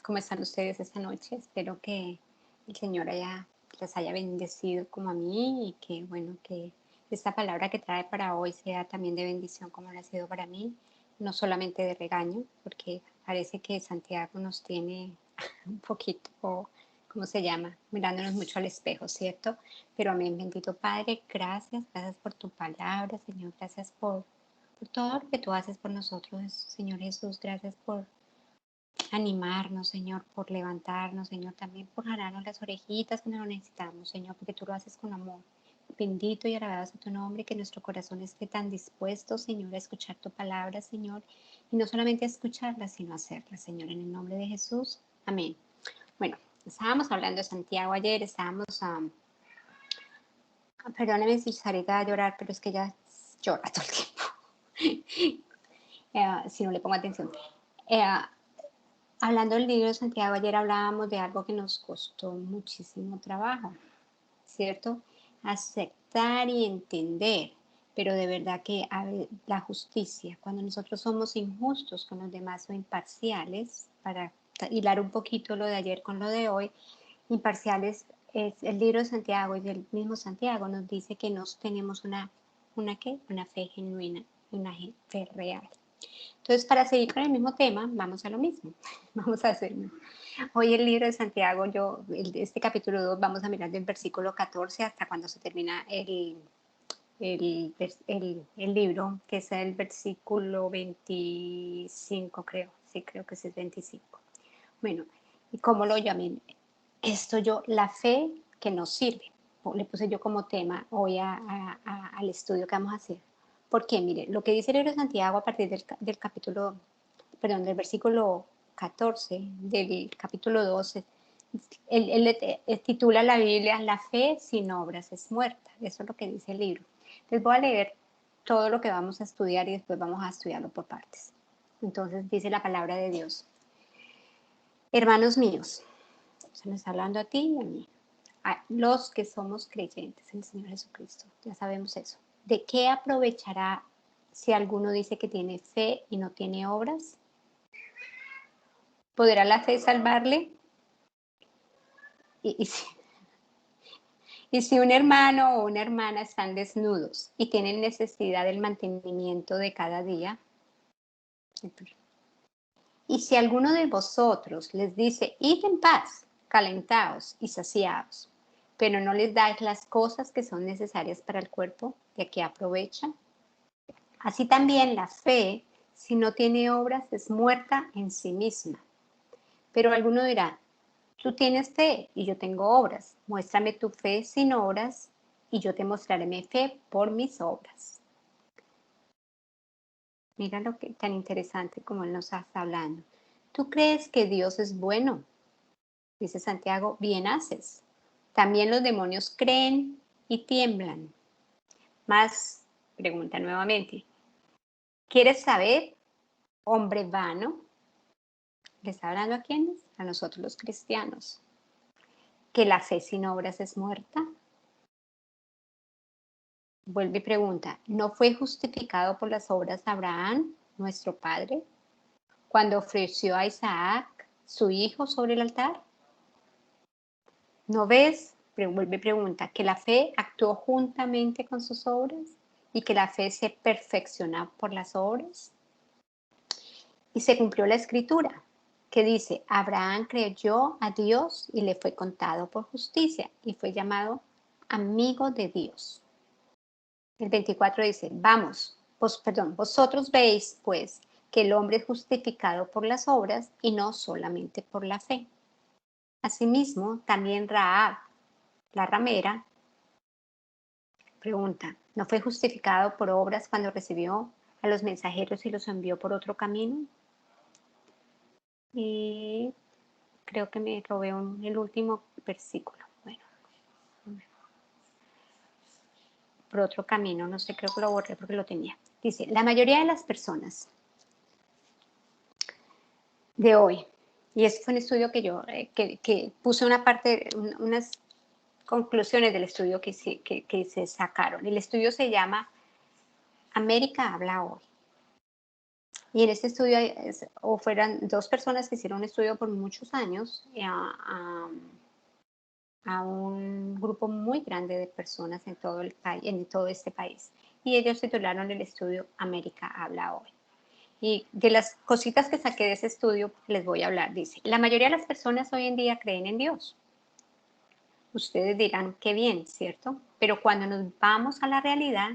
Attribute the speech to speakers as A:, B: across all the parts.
A: ¿Cómo están ustedes esta noche? Espero que el Señor les haya bendecido como a mí y que, bueno, que esta palabra que trae para hoy sea también de bendición como lo ha sido para mí, no solamente de regaño, porque parece que Santiago nos tiene un poquito, ¿cómo se llama? Mirándonos mucho al espejo, ¿cierto? Pero amén, bendito Padre, gracias por tu palabra, Señor, gracias por todo lo que tú haces por nosotros, Señor Jesús, gracias por animarnos, Señor, por levantarnos, Señor, también por ganarnos las orejitas cuando lo necesitamos, Señor, porque tú lo haces con amor. Bendito y alabado sea tu nombre, que nuestro corazón esté tan dispuesto, Señor, a escuchar tu palabra, Señor, y no solamente a escucharla, sino a hacerla, Señor, en el nombre de Jesús. Amén. Bueno, estábamos hablando de Santiago ayer, perdóneme si Sarita va a llorar, pero es que ella llora todo el tiempo, si no le pongo atención. Eh, Hablando del libro de Santiago, ayer hablábamos de algo que nos costó muchísimo trabajo, ¿cierto? Aceptar y entender, pero de verdad que la justicia, cuando nosotros somos injustos con los demás o imparciales, para hilar un poquito lo de ayer con lo de hoy, imparciales es el libro de Santiago y el mismo Santiago nos dice que nos tenemos ¿una qué? Una fe genuina, una fe real. Entonces, para seguir con el mismo tema, vamos a lo mismo. Vamos a hacerlo. Hoy el libro de Santiago, este capítulo 2, vamos a mirar del versículo 14 hasta cuando se termina el libro, que es el versículo 25, creo. Sí, creo que es el 25. Bueno, ¿y cómo lo llamé? La fe que nos sirve. Le puse yo como tema hoy al estudio que vamos a hacer. Porque, mire, lo que dice el libro de Santiago a partir del capítulo, perdón, del versículo 14 del capítulo 12, él titula la Biblia La fe sin obras es muerta. Eso es lo que dice el libro. Les voy a leer todo lo que vamos a estudiar y después vamos a estudiarlo por partes. Entonces dice la palabra de Dios. Hermanos míos, se me está hablando a ti y a mí, a los que somos creyentes en el Señor Jesucristo, ya sabemos eso. ¿De qué aprovechará si alguno dice que tiene fe y no tiene obras? ¿Podrá la fe salvarle? Y si un hermano o una hermana están desnudos y tienen necesidad del mantenimiento de cada día, y si alguno de vosotros les dice, id en paz, calentaos y saciaos, pero no les dais las cosas que son necesarias para el cuerpo, ¿de qué aprovechan? Así también la fe, si no tiene obras, es muerta en sí misma. Pero alguno dirá, tú tienes fe y yo tengo obras. Muéstrame tu fe sin obras y yo te mostraré mi fe por mis obras. Mira lo que tan interesante como él nos está hablando. ¿Tú crees que Dios es bueno? Dice Santiago, bien haces. También los demonios creen y tiemblan. Más, pregunta nuevamente, ¿quieres saber, hombre vano? ¿Le está hablando a quiénes? A nosotros los cristianos. ¿Que la fe sin obras es muerta? Vuelve y pregunta, ¿no fue justificado por las obras Abraham, nuestro padre, cuando ofreció a Isaac, su hijo, sobre el altar? ¿No ves? Vuelve y pregunta, que la fe actuó juntamente con sus obras y que la fe se perfecciona por las obras. Y se cumplió la escritura, que dice, Abraham creyó a Dios y le fue contado por justicia y fue llamado amigo de Dios. El 24 dice, vosotros veis pues que el hombre es justificado por las obras y no solamente por la fe. Asimismo, también Rahab, la ramera, pregunta, ¿no fue justificado por obras cuando recibió a los mensajeros y los envió por otro camino? Y creo que me robé el último versículo. Bueno, por otro camino, no sé, creo que lo borré porque lo tenía. Dice, la mayoría de las personas de hoy, y este fue un estudio que yo que puse una parte, unas conclusiones del estudio que se sacaron. El estudio se llama América habla hoy. Y en este estudio, o fueran dos personas que hicieron un estudio por muchos años a un grupo muy grande de personas en todo el país, en todo este país. Y ellos titularon el estudio América habla hoy. Y de las cositas que saqué de ese estudio les voy a hablar. Dice, la mayoría de las personas hoy en día creen en Dios. Ustedes dirán, qué bien, ¿cierto? Pero cuando nos vamos a la realidad,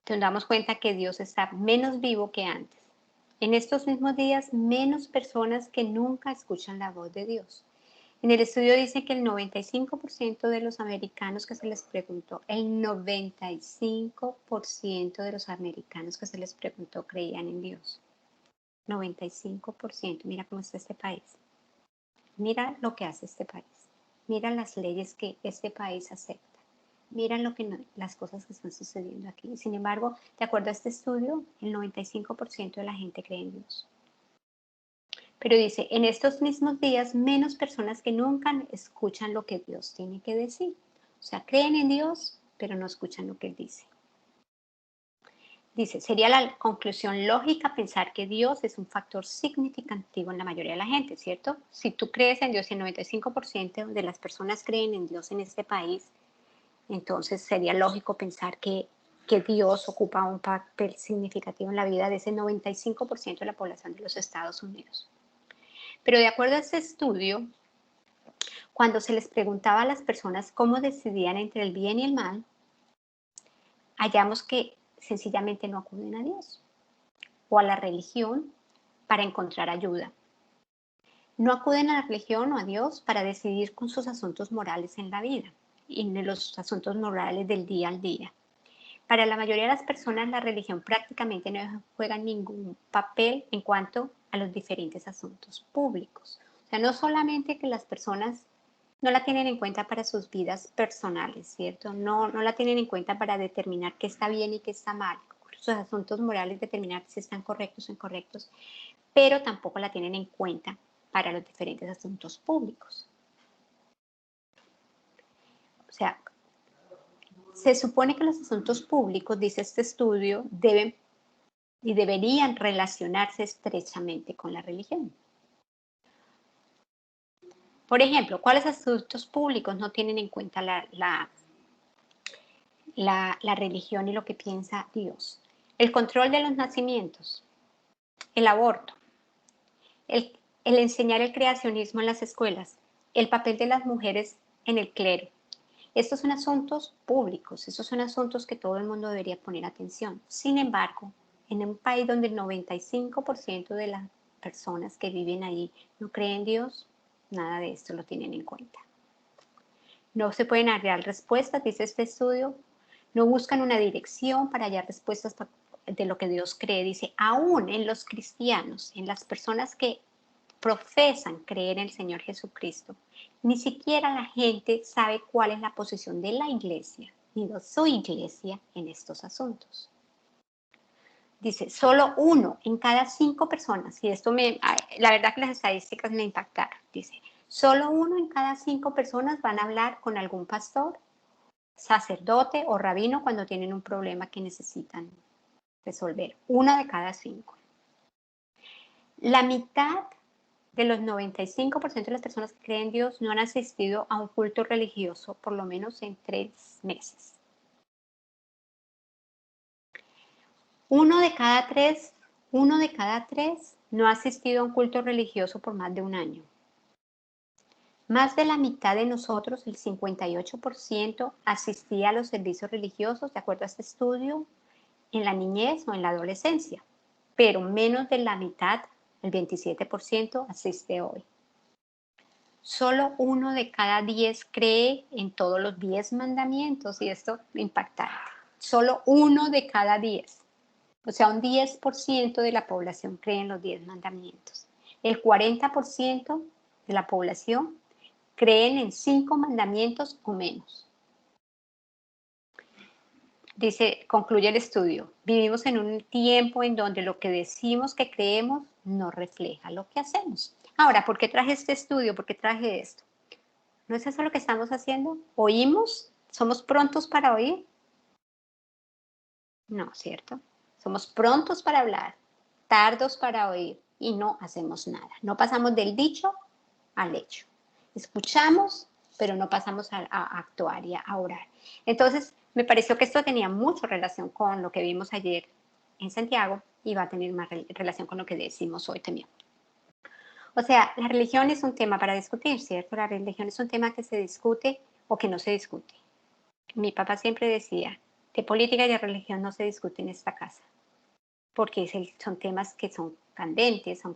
A: nos damos cuenta que Dios está menos vivo que antes. En estos mismos días, menos personas que nunca escuchan la voz de Dios. En el estudio dice que el 95% de los americanos que se les preguntó, el 95% de los americanos que se les preguntó creían en Dios. 95%. Mira cómo está este país. Mira lo que hace este país. Mira las leyes que este país acepta. Mira las cosas que están sucediendo aquí. Sin embargo, de acuerdo a este estudio, el 95% de la gente cree en Dios. Pero dice, en estos mismos días, menos personas que nunca escuchan lo que Dios tiene que decir. O sea, creen en Dios, pero no escuchan lo que Él dice. Dice, sería la conclusión lógica pensar que Dios es un factor significativo en la mayoría de la gente, ¿cierto? Si tú crees en Dios y el 95% de las personas creen en Dios en este país, entonces sería lógico pensar que Dios ocupa un papel significativo en la vida de ese 95% de la población de los Estados Unidos. Pero de acuerdo a este estudio, cuando se les preguntaba a las personas cómo decidían entre el bien y el mal, hallamos que sencillamente no acuden a Dios o a la religión para encontrar ayuda. No acuden a la religión o a Dios para decidir con sus asuntos morales en la vida y en los asuntos morales del día al día. Para la mayoría de las personas, la religión prácticamente no juega ningún papel en cuanto a los diferentes asuntos públicos. O sea, no solamente que las personas no la tienen en cuenta para sus vidas personales, ¿cierto? No la tienen en cuenta para determinar qué está bien y qué está mal. Sus asuntos morales, determinar si están correctos o incorrectos, pero tampoco la tienen en cuenta para los diferentes asuntos públicos. O sea, se supone que los asuntos públicos, dice este estudio, deben y deberían relacionarse estrechamente con la religión. Por ejemplo, ¿cuáles asuntos públicos no tienen en cuenta la religión y lo que piensa Dios? El control de los nacimientos, el aborto, el enseñar el creacionismo en las escuelas, el papel de las mujeres en el clero. Estos son asuntos públicos, estos son asuntos que todo el mundo debería poner atención. Sin embargo, en un país donde el 95% de las personas que viven ahí no creen en Dios, nada de esto lo tienen en cuenta. No se pueden hallar respuestas, dice este estudio, no buscan una dirección para hallar respuestas de lo que Dios cree. Dice, aún en los cristianos, en las personas que profesan creer en el Señor Jesucristo, ni siquiera la gente sabe cuál es la posición de la iglesia, ni de su iglesia en estos asuntos. Dice, solo 1 en cada 5 personas, y esto la verdad que las estadísticas me impactaron, dice, solo 1 en cada 5 personas van a hablar con algún pastor, sacerdote o rabino cuando tienen un problema que necesitan resolver. 1 de cada 5. La mitad de los 95% de las personas que creen en Dios no han asistido a un culto religioso por lo menos en 3 meses. 1 de cada 3 no ha asistido a un culto religioso por más de un año. Más de la mitad de nosotros, el 58%, asistía a los servicios religiosos, de acuerdo a este estudio, en la niñez o en la adolescencia, pero menos de la mitad, el 27%, asiste hoy. Solo 1 de cada 10 cree en todos los 10 mandamientos, y esto impactante. Solo 1 de cada 10. O sea, un 10% de la población cree en los 10 mandamientos. El 40% de la población creen en 5 mandamientos o menos. Dice, concluye el estudio, vivimos en un tiempo en donde lo que decimos que creemos no refleja lo que hacemos. Ahora, ¿por qué traje este estudio? ¿Por qué traje esto? ¿No es eso lo que estamos haciendo? ¿Oímos? ¿Somos prontos para oír? No, ¿cierto? Somos prontos para hablar, tardos para oír y no hacemos nada. No pasamos del dicho al hecho. Escuchamos, pero no pasamos a actuar y a orar. Entonces, me pareció que esto tenía mucha relación con lo que vimos ayer en Santiago y va a tener más relación con lo que decimos hoy también. O sea, la religión es un tema para discutir, ¿cierto? La religión es un tema que se discute o que no se discute. Mi papá siempre decía, de política y de religión no se discute en esta casa, porque son temas que son candentes, son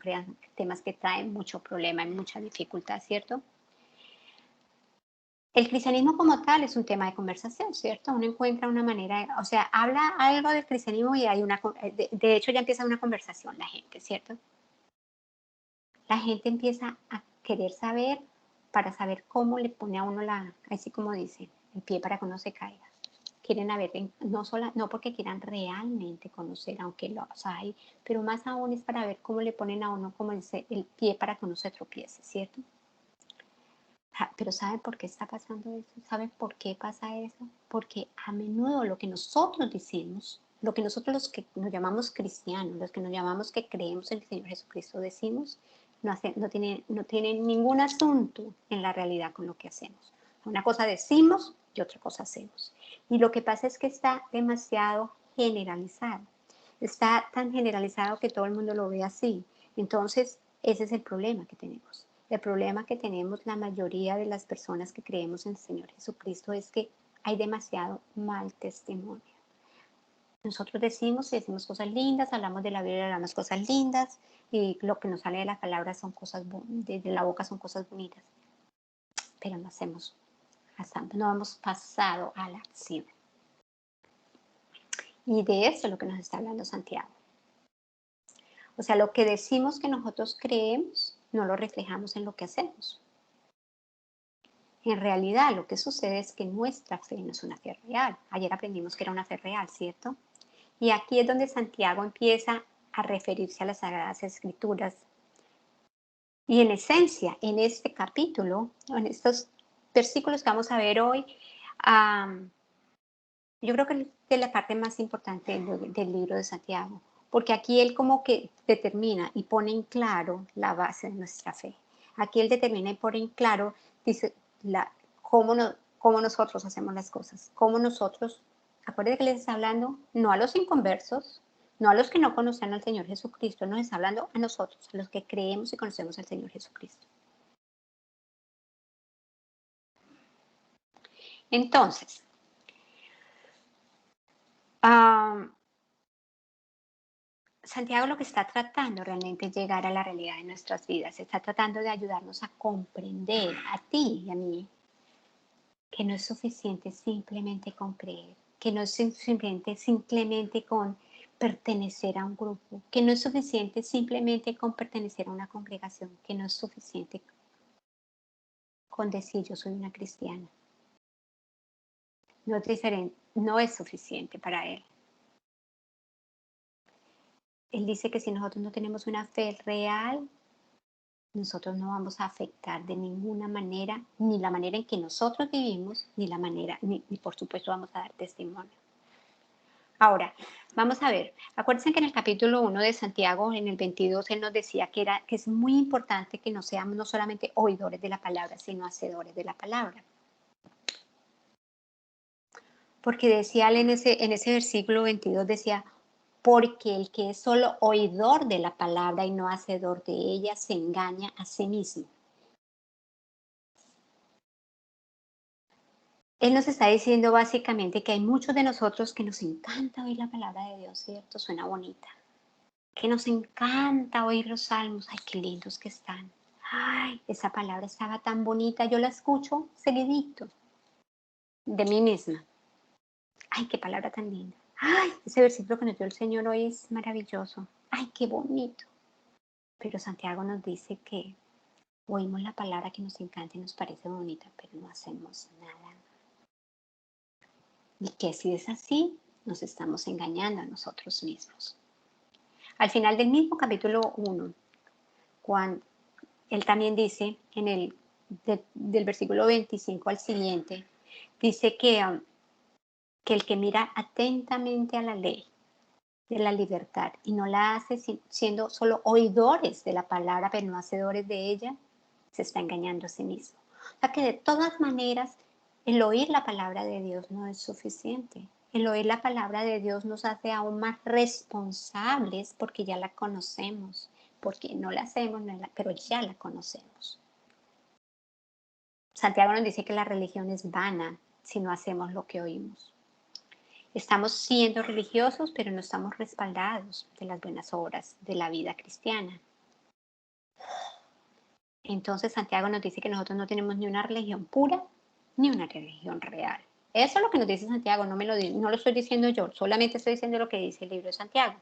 A: temas que traen mucho problema y mucha dificultad, ¿cierto? El cristianismo como tal es un tema de conversación, ¿cierto? Uno encuentra una manera, o sea, habla algo del cristianismo y hay de hecho ya empieza una conversación la gente, ¿cierto? La gente empieza a querer saber para saber cómo le pone a uno así como dice, el pie para que uno se caiga. Quieren no porque quieran realmente conocer, aunque los hay, pero más aún es para ver cómo le ponen a uno como el pie para que uno se tropiece, ¿cierto? Pero ¿saben por qué está pasando eso? ¿Saben por qué pasa eso? Porque a menudo lo que nosotros decimos, lo que nosotros los que nos llamamos cristianos, los que nos llamamos que creemos en el Señor Jesucristo decimos, no tiene ningún asunto en la realidad con lo que hacemos. Una cosa decimos y otra cosa hacemos. Y lo que pasa es que está demasiado generalizado. Está tan generalizado que todo el mundo lo ve así. Entonces, ese es el problema que tenemos. El problema que tenemos la mayoría de las personas que creemos en el Señor Jesucristo es que hay demasiado mal testimonio. Nosotros decimos cosas lindas, hablamos de la Biblia, hablamos cosas lindas y lo que nos sale de la palabra son de la boca son cosas bonitas, pero no hemos pasado a la acción. Y de eso es lo que nos está hablando Santiago. O sea, lo que decimos que nosotros creemos, no lo reflejamos en lo que hacemos. En realidad, lo que sucede es que nuestra fe no es una fe real. Ayer aprendimos que era una fe real, ¿cierto? Y aquí es donde Santiago empieza a referirse a las Sagradas Escrituras. Y en esencia, en este capítulo, en estos versículos que vamos a ver hoy, yo creo que es la parte más importante del libro de Santiago, porque aquí él como que determina y pone en claro la base de nuestra fe. Aquí él determina y pone en claro, dice, cómo, cómo nosotros hacemos las cosas, cómo nosotros, acuérdense que les está hablando no a los inconversos, no a los que no conocen al Señor Jesucristo, nos está hablando a nosotros, a los que creemos y conocemos al Señor Jesucristo. Entonces, Santiago lo que está tratando realmente es llegar a la realidad de nuestras vidas, está tratando de ayudarnos a comprender a ti y a mí que no es suficiente simplemente con creer, que no es simplemente con pertenecer a un grupo, que no es suficiente simplemente con pertenecer a una congregación, que no es suficiente con decir yo soy una cristiana. No es diferente, no es suficiente para él. Él dice que si nosotros no tenemos una fe real, nosotros no vamos a afectar de ninguna manera, ni la manera en que nosotros vivimos, ni por supuesto vamos a dar testimonio. Ahora, vamos a ver, acuérdense que en el capítulo 1 de Santiago, en el 22, él nos decía que es muy importante que no seamos no solamente oidores de la palabra, sino hacedores de la palabra. Porque decía él en ese versículo 22, decía, porque el que es solo oidor de la palabra y no hacedor de ella, se engaña a sí mismo. Él nos está diciendo básicamente que hay muchos de nosotros que nos encanta oír la palabra de Dios, ¿cierto? Suena bonita. Que nos encanta oír los salmos. Ay, qué lindos que están. Ay, esa palabra estaba tan bonita. Yo la escucho seguidito de mí misma. Ay, qué palabra tan linda. Ay, ese versículo que nos dio el Señor hoy es maravilloso. Ay, qué bonito. Pero Santiago nos dice que oímos la palabra que nos encanta y nos parece bonita, pero no hacemos nada. Y que si es así, nos estamos engañando a nosotros mismos. Al final del mismo capítulo 1, cuando él también dice, del versículo 25 al siguiente, dice que que el que mira atentamente a la ley de la libertad y no la hace siendo solo oidores de la palabra, pero no hacedores de ella, se está engañando a sí mismo. O sea que de todas maneras, el oír la palabra de Dios no es suficiente. El oír la palabra de Dios nos hace aún más responsables porque ya la conocemos, porque no la hacemos, pero ya la conocemos. Santiago nos dice que la religión es vana si no hacemos lo que oímos. Estamos siendo religiosos, pero no estamos respaldados de las buenas obras de la vida cristiana. Entonces Santiago nos dice que nosotros no tenemos ni una religión pura ni una religión real. Eso es lo que nos dice Santiago, no lo estoy diciendo yo, solamente estoy diciendo lo que dice el libro de Santiago.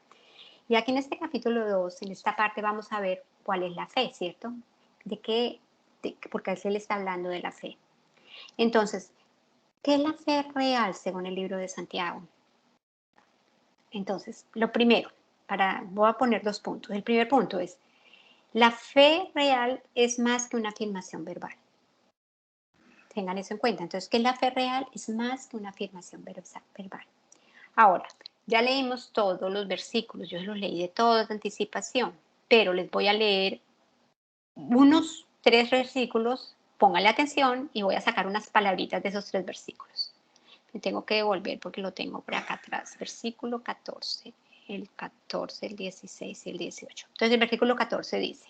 A: Y aquí en este capítulo 2, en esta parte, vamos a ver cuál es la fe, ¿cierto? Porque él le está hablando de la fe. Entonces, ¿qué es la fe real según el libro de Santiago? Entonces, lo primero, voy a poner 2 puntos. El primer punto es, la fe real es más que una afirmación verbal. Tengan eso en cuenta. Entonces, ¿qué es la fe real? Es más que una afirmación verbal. Ahora, ya leímos todos los versículos, yo los leí de toda anticipación, pero les voy a leer unos 3 versículos, pónganle atención y voy a sacar unas palabritas de esos 3 versículos. Me tengo que devolver porque lo tengo por acá atrás. Versículo 14, el 14, el 16 y el 18. Entonces, el versículo 14 dice,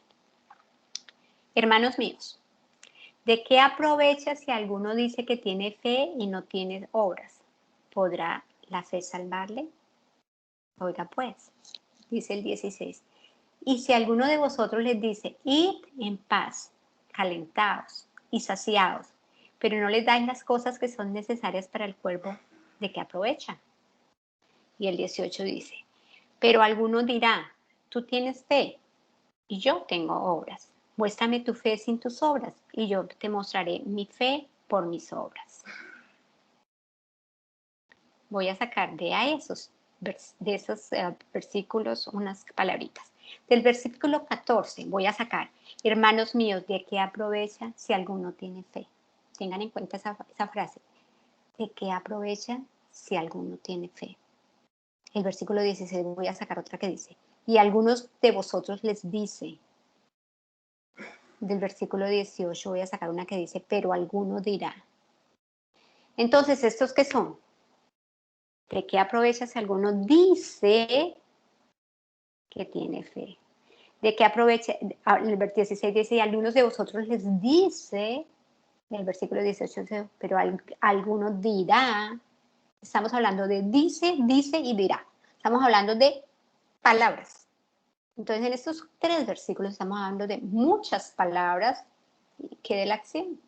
A: hermanos míos, ¿de qué aprovecha si alguno dice que tiene fe y no tiene obras? ¿Podrá la fe salvarle? Oiga pues, dice el 16. Y si alguno de vosotros les dice, id en paz, calentados y saciados, pero no les dais las cosas que son necesarias para el cuerpo, ¿de qué aprovecha? Y el 18 dice, pero alguno dirá, tú tienes fe y yo tengo obras. Muéstrame tu fe sin tus obras y yo te mostraré mi fe por mis obras. Voy a sacar de esos versículos unas palabritas. Del versículo 14 voy a sacar, hermanos míos, ¿de qué aprovecha si alguno tiene fe? Tengan en cuenta esa frase. ¿De qué aprovecha si alguno tiene fe? El versículo 16 voy a sacar otra que dice, y algunos de vosotros les dice. Del versículo 18 voy a sacar una que dice, pero alguno dirá. Entonces, ¿estos qué son? ¿De qué aprovecha si alguno dice que tiene fe? ¿De qué aprovecha? El versículo 16 dice, y algunos de vosotros les dice, el versículo 18 dice, pero alguno dirá. Estamos hablando de dice, dice y dirá. Estamos hablando de palabras. Entonces, en estos 3 versículos estamos hablando de muchas palabras que de la acción.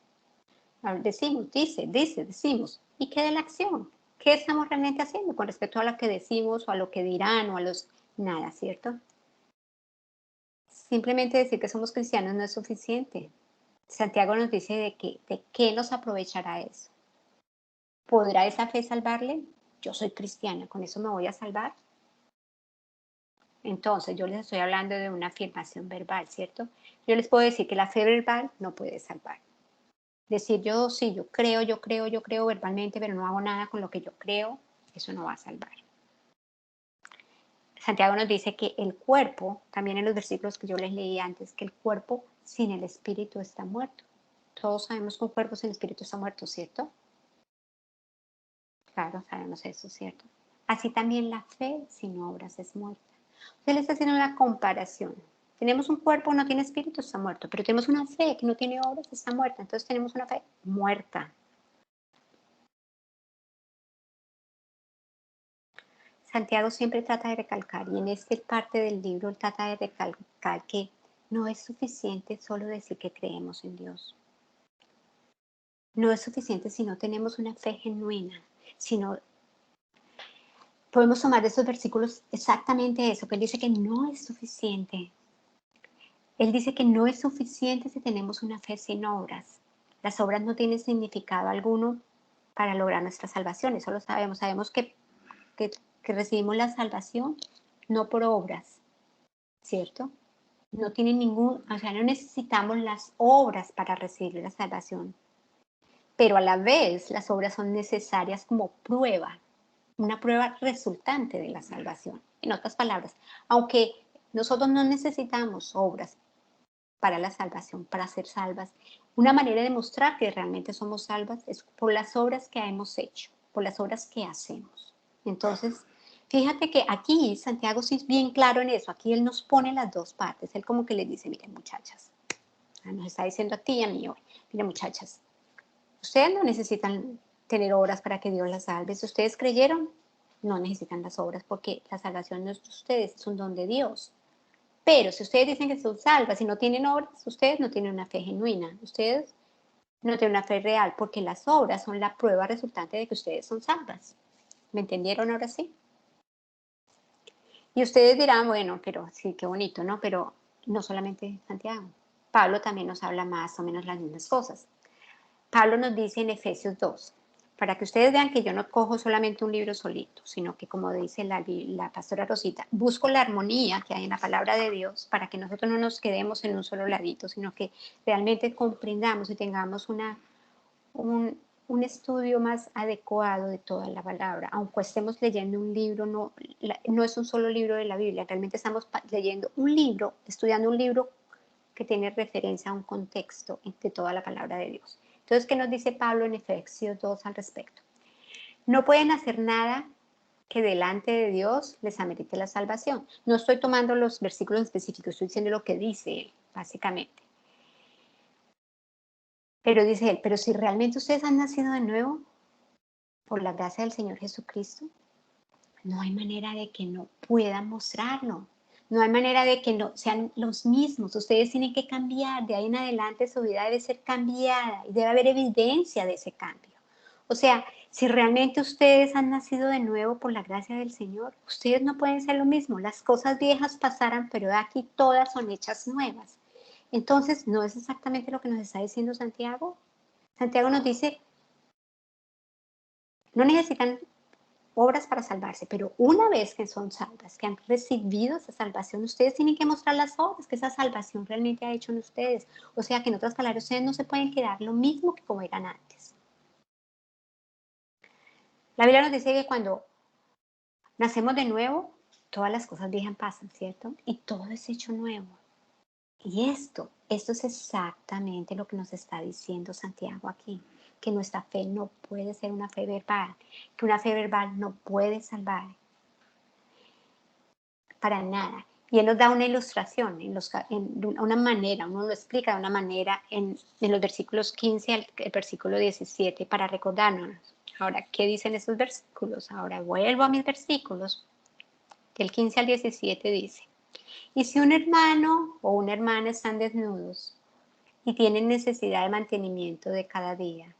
A: Decimos, decimos. ¿Y qué de la acción? ¿Qué estamos realmente haciendo con respecto a lo que decimos o a lo que dirán o a los... Nada, ¿cierto? Simplemente decir que somos cristianos no es suficiente. Santiago nos dice de qué nos aprovechará eso. ¿Podrá esa fe salvarle? Yo soy cristiana, ¿con eso me voy a salvar? Entonces, yo les estoy hablando de una afirmación verbal, ¿cierto? Yo les puedo decir que la fe verbal no puede salvar. Decir yo sí, yo creo verbalmente, pero no hago nada con lo que yo creo, eso no va a salvar. Santiago nos dice que el cuerpo, también en los versículos que yo les leí antes, que el cuerpo sin el espíritu está muerto. Todos sabemos que un cuerpo sin espíritu está muerto, ¿cierto? Claro, sabemos eso, ¿cierto? Así también la fe sin obras es muerta. Usted le está haciendo una comparación. Tenemos un cuerpo, no tiene espíritu, está muerto, pero tenemos una fe que no tiene obras, está muerta. Entonces tenemos una fe muerta. Santiago siempre trata de recalcar, y en esta parte del libro trata de recalcar que no es suficiente solo decir que creemos en Dios. No es suficiente si no tenemos una fe genuina, sino podemos tomar de esos versículos exactamente eso, que él dice que no es suficiente. Él dice que no es suficiente si tenemos una fe sin obras. Las obras no tienen significado alguno para lograr nuestra salvación, eso lo sabemos. Sabemos que recibimos la salvación no por obras, ¿cierto? No tiene no necesitamos las obras para recibir la salvación. Pero a la vez las obras son necesarias como prueba una prueba resultante de la salvación. En otras palabras, aunque nosotros no necesitamos obras para la salvación, para ser salvas, una manera de mostrar que realmente somos salvas es por las obras que hemos hecho, por las obras que hacemos. Entonces, fíjate que aquí Santiago sí es bien claro en eso. Aquí él nos pone las dos partes. Él como que les dice, miren muchachas, nos está diciendo a ti y a mí hoy, miren muchachas, ustedes no necesitan tener obras para que Dios las salve. Si ustedes creyeron, no necesitan las obras porque la salvación no es de ustedes, es un don de Dios. Pero si ustedes dicen que son salvas y no tienen obras, ustedes no tienen una fe genuina. Ustedes no tienen una fe real porque las obras son la prueba resultante de que ustedes son salvas. ¿Me entendieron ahora sí? Y ustedes dirán, bueno, pero sí, qué bonito, ¿no? Pero no solamente Santiago. Pablo también nos habla más o menos las mismas cosas. Pablo nos dice en Efesios 2, para que ustedes vean que yo no cojo solamente un libro solito, sino que como dice la pastora Rosita, busco la armonía que hay en la palabra de Dios para que nosotros no nos quedemos en un solo ladito, sino que realmente comprendamos y tengamos un estudio más adecuado de toda la palabra. Aunque estemos leyendo un libro, no es un solo libro de la Biblia, realmente estamos leyendo un libro, estudiando un libro que tiene referencia a un contexto de toda la palabra de Dios. Entonces, ¿qué nos dice Pablo en Efesios 2 al respecto? No pueden hacer nada que delante de Dios les amerite la salvación. No estoy tomando los versículos específicos, estoy diciendo lo que dice él, básicamente. Pero dice él, pero si realmente ustedes han nacido de nuevo por la gracia del Señor Jesucristo, no hay manera de que no puedan mostrarlo. No hay manera de que no sean los mismos. Ustedes tienen que cambiar. De ahí en adelante su vida debe ser cambiada y debe haber evidencia de ese cambio. O sea, si realmente ustedes han nacido de nuevo por la gracia del Señor, ustedes no pueden ser lo mismo. Las cosas viejas pasarán, pero de aquí todas son hechas nuevas. Entonces, ¿no es exactamente lo que nos está diciendo Santiago? Santiago nos dice, no necesitan obras para salvarse, pero una vez que son salvas, que han recibido esa salvación, ustedes tienen que mostrar las obras que esa salvación realmente ha hecho en ustedes. O sea que en otras palabras, ustedes no se pueden quedar lo mismo que como eran antes. La Biblia nos dice que cuando nacemos de nuevo, todas las cosas viejas pasan, ¿cierto? Y todo es hecho nuevo. Y esto es exactamente lo que nos está diciendo Santiago aquí, que nuestra fe no puede ser una fe verbal, que una fe verbal no puede salvar, para nada. Y él nos da una ilustración, una manera, uno lo explica de una manera en los versículos 15 al versículo 17 para recordarnos. Ahora, ¿qué dicen esos versículos? Ahora vuelvo a mis versículos. Del 15 al 17 dice, y si un hermano o una hermana están desnudos y tienen necesidad de mantenimiento de cada día,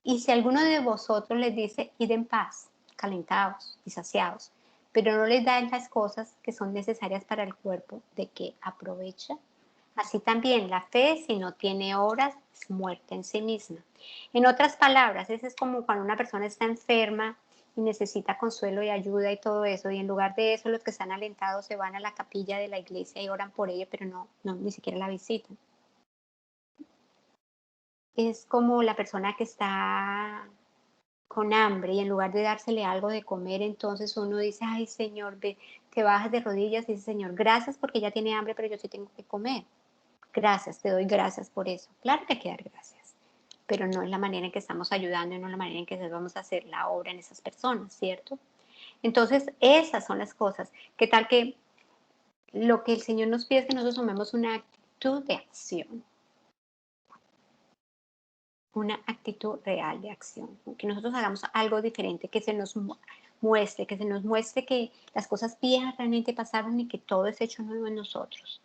A: y si alguno de vosotros les dice, id en paz, calentados y saciados, pero no les dan las cosas que son necesarias para el cuerpo, ¿de qué aprovecha? Así también la fe, si no tiene obras, es muerta en sí misma. En otras palabras, eso es como cuando una persona está enferma y necesita consuelo y ayuda y todo eso, y en lugar de eso los que están alentados se van a la capilla de la iglesia y oran por ella, pero no ni siquiera la visitan. Es como la persona que está con hambre y en lugar de dársele algo de comer, entonces uno dice, ay Señor, ve, te bajas de rodillas y dices, Señor, gracias porque ella tiene hambre, pero yo sí tengo que comer. Gracias, te doy gracias por eso. Claro que hay que dar gracias, pero no es la manera en que estamos ayudando y no es la manera en que vamos a hacer la obra en esas personas, ¿cierto? Entonces, esas son las cosas. ¿Qué tal que lo que el Señor nos pide es que nosotros tomemos una actitud de acción? Una actitud real de acción, que nosotros hagamos algo diferente, que se nos muestre, que se nos muestre que las cosas viejas realmente pasaron y que todo es hecho nuevo en nosotros.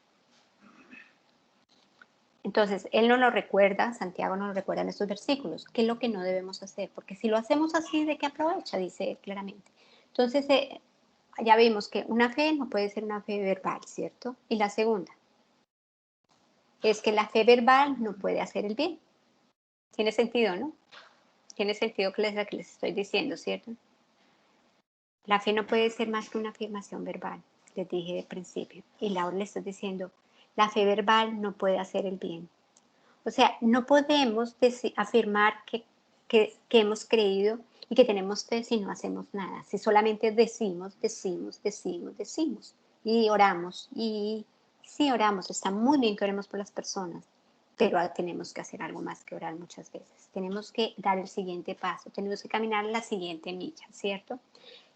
A: Entonces, él nos lo recuerda, Santiago nos lo recuerda en estos versículos, qué es lo que no debemos hacer, porque si lo hacemos así, ¿de qué aprovecha? Dice él claramente. Entonces, ya vimos que una fe no puede ser una fe verbal, ¿cierto? Y la segunda es que la fe verbal no puede hacer el bien. Tiene sentido, ¿no? Tiene sentido que lo que les estoy diciendo, ¿cierto? La fe no puede ser más que una afirmación verbal, les dije de principio. Y ahora le estoy diciendo, la fe verbal no puede hacer el bien. O sea, no podemos afirmar que hemos creído y que tenemos fe si no hacemos nada, si solamente decimos y oramos. Y sí oramos, está muy bien que oremos por las personas, pero tenemos que hacer algo más que orar muchas veces. Tenemos que dar el siguiente paso, tenemos que caminar la siguiente milla, ¿cierto?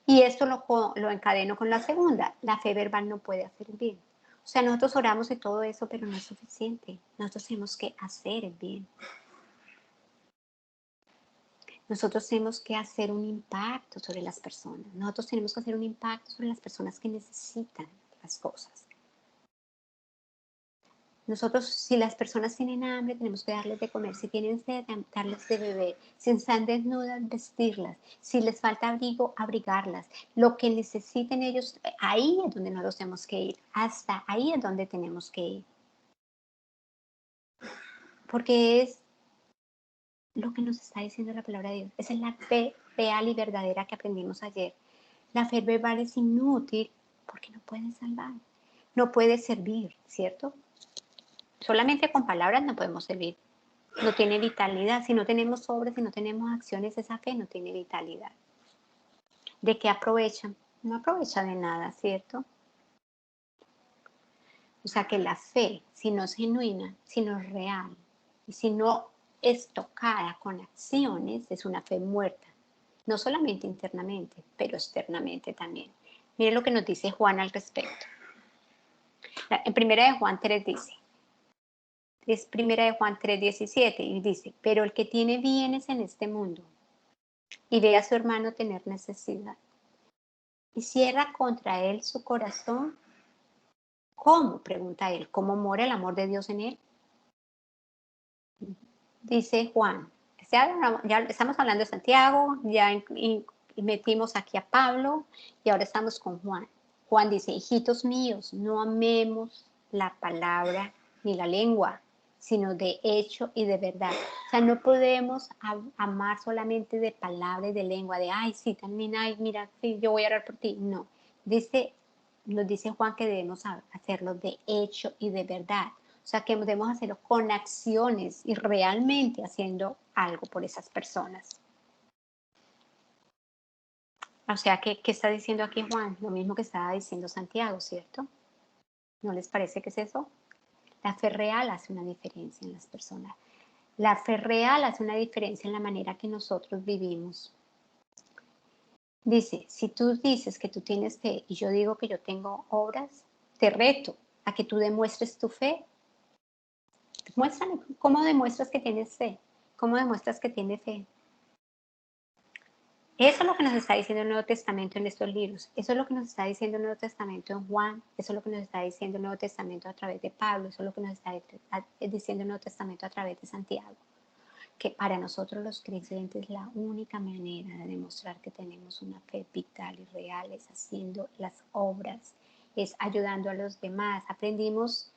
A: Y esto lo encadeno con la segunda. La fe verbal no puede hacer el bien. O sea, nosotros oramos y todo eso, pero no es suficiente. Nosotros tenemos que hacer el bien. Nosotros tenemos que hacer un impacto sobre las personas. Nosotros tenemos que hacer un impacto sobre las personas que necesitan las cosas. Nosotros, si las personas tienen hambre, tenemos que darles de comer. Si tienen sed, darles de beber. Si están desnudas, vestirlas. Si les falta abrigo, abrigarlas. Lo que necesiten ellos, ahí es donde nosotros tenemos que ir. Hasta ahí es donde tenemos que ir. Porque es lo que nos está diciendo la palabra de Dios. Esa es la fe real y verdadera que aprendimos ayer. La fe verbal es inútil porque no puede salvar. No puede servir, ¿cierto? Solamente con palabras no podemos servir. No tiene vitalidad. Si no tenemos obras, si no tenemos acciones, esa fe no tiene vitalidad. ¿De qué aprovecha? No aprovecha de nada, ¿cierto? O sea que la fe, si no es genuina, si no es real y si no es tocada con acciones, es una fe muerta. No solamente internamente, pero externamente también. Miren lo que nos dice Juan al respecto. En primera de Juan 3 dice, es primera de Juan 3:17 y dice, pero el que tiene bienes en este mundo y ve a su hermano tener necesidad y cierra contra él su corazón, ¿cómo? Pregunta él, ¿cómo mora el amor de Dios en él? Dice Juan, ya estamos hablando de Santiago, ya metimos aquí a Pablo y ahora estamos con Juan. Juan dice, hijitos míos, no amemos la palabra ni la lengua, sino de hecho y de verdad. O sea, no podemos amar solamente de palabra y de lengua, de, ay, sí, también, ay, mira, sí, yo voy a orar por ti. No, nos dice Juan que debemos hacerlo de hecho y de verdad. O sea, que debemos hacerlo con acciones y realmente haciendo algo por esas personas. O sea, ¿qué está diciendo aquí Juan? Lo mismo que estaba diciendo Santiago, ¿cierto? ¿No les parece que es eso? La fe real hace una diferencia en las personas. La fe real hace una diferencia en la manera que nosotros vivimos. Dice, si tú dices que tú tienes fe y yo digo que yo tengo obras, te reto a que tú demuestres tu fe. Muéstrame cómo demuestras que tienes fe. ¿Cómo demuestras que tienes fe? Eso es lo que nos está diciendo el Nuevo Testamento en estos libros. Eso es lo que nos está diciendo el Nuevo Testamento en Juan. Eso es lo que nos está diciendo el Nuevo Testamento a través de Pablo. Eso es lo que nos está diciendo el Nuevo Testamento a través de Santiago. Que para nosotros los creyentes la única manera de demostrar que tenemos una fe vital y real es haciendo las obras, es ayudando a los demás. Aprendimos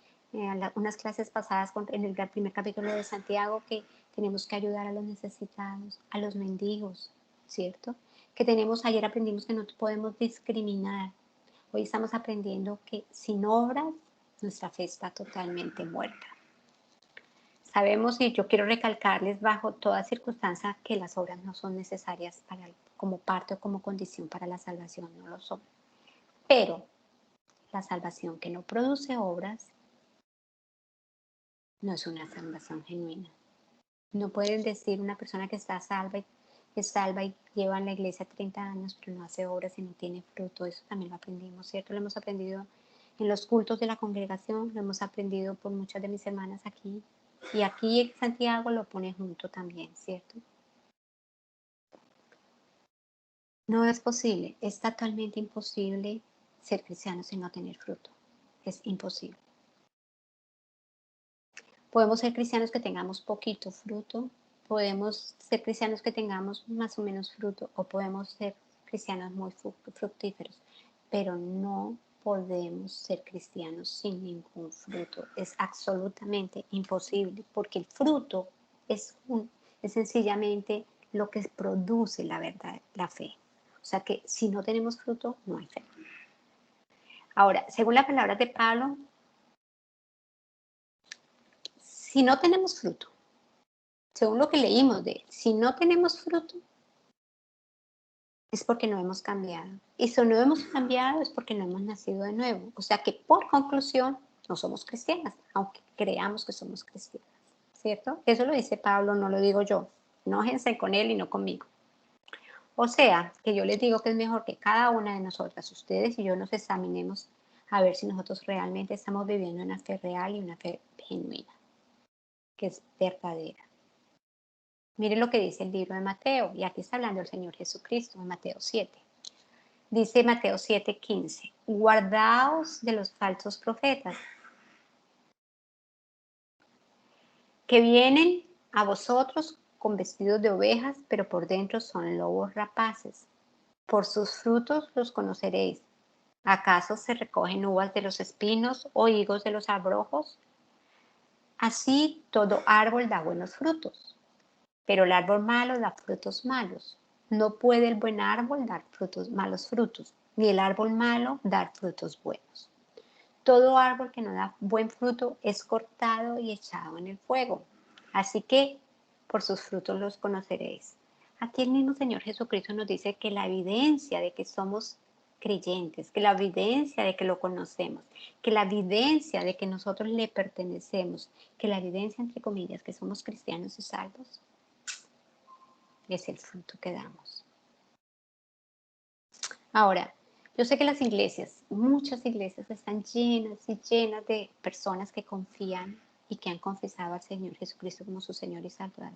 A: unas clases pasadas en el primer capítulo de Santiago que tenemos que ayudar a los necesitados, a los mendigos, ¿cierto? Ayer aprendimos que no podemos discriminar. Hoy estamos aprendiendo que sin obras nuestra fe está totalmente muerta. Sabemos y yo quiero recalcarles bajo toda circunstancia que las obras no son necesarias como parte o como condición para la salvación, no lo son. Pero la salvación que no produce obras no es una salvación genuina. No pueden decir una persona que es salva y lleva en la iglesia 30 años, pero no hace obras y no tiene fruto. Eso también lo aprendimos, ¿cierto? Lo hemos aprendido en los cultos de la congregación, lo hemos aprendido por muchas de mis hermanas aquí. Y aquí en Santiago lo pone junto también, ¿cierto? No es posible, es totalmente imposible ser cristiano sin no tener fruto. Es imposible. Podemos ser cristianos que tengamos poquito fruto, podemos ser cristianos que tengamos más o menos fruto, o podemos ser cristianos muy fructíferos, pero no podemos ser cristianos sin ningún fruto. Es absolutamente imposible, porque el fruto es sencillamente lo que produce la verdad, la fe. O sea que si no tenemos fruto, no hay fe. Ahora, según las palabras de Pablo, si no tenemos fruto, según lo que leímos de él, si no tenemos fruto, es porque no hemos cambiado. Y si no hemos cambiado es porque no hemos nacido de nuevo. O sea que por conclusión no somos cristianas, aunque creamos que somos cristianas, ¿cierto? Eso lo dice Pablo, no lo digo yo. Enójense con él y no conmigo. O sea, que yo les digo que es mejor que cada una de nosotras, ustedes y yo, nos examinemos a ver si nosotros realmente estamos viviendo una fe real y una fe genuina, que es verdadera. Mire lo que dice el libro de Mateo, y aquí está hablando el Señor Jesucristo en Mateo 7. Dice Mateo 7:15, guardaos de los falsos profetas que vienen a vosotros con vestidos de ovejas, pero por dentro son lobos rapaces. Por sus frutos los conoceréis. ¿Acaso se recogen uvas de los espinos o higos de los abrojos? Así todo árbol da buenos frutos, pero el árbol malo da frutos malos. No puede el buen árbol dar frutos, malos frutos, ni el árbol malo dar frutos buenos. Todo árbol que no da buen fruto es cortado y echado en el fuego. Así que por sus frutos los conoceréis. Aquí el mismo Señor Jesucristo nos dice que la evidencia de que somos creyentes, que la evidencia de que lo conocemos, que la evidencia de que nosotros le pertenecemos, que la evidencia, entre comillas, que somos cristianos y salvos, es el fruto que damos. Ahora, yo sé que las iglesias, muchas iglesias están llenas y llenas de personas que confían y que han confesado al Señor Jesucristo como su Señor y Salvador.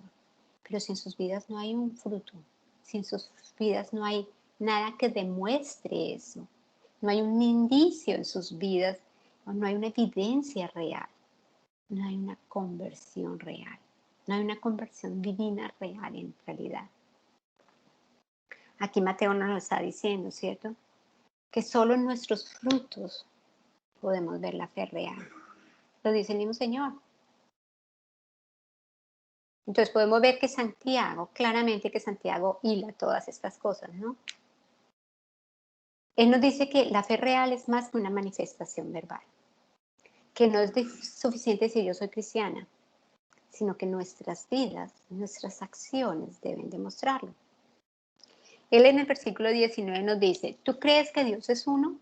A: Pero si en sus vidas no hay un fruto, si en sus vidas no hay nada que demuestre eso, no hay un indicio en sus vidas, no hay una evidencia real, no hay una conversión real, no hay una conversión divina real en realidad. Aquí Mateo nos lo está diciendo, ¿cierto? Que solo en nuestros frutos podemos ver la fe real. Lo dice el mismo Señor. Entonces podemos ver que Santiago, claramente que Santiago hila todas estas cosas, ¿no? Él nos dice que la fe real es más que una manifestación verbal, que no es suficiente decir yo soy cristiana, sino que nuestras vidas, nuestras acciones deben demostrarlo. Él en el versículo 19 nos dice, ¿tú crees que Dios es uno?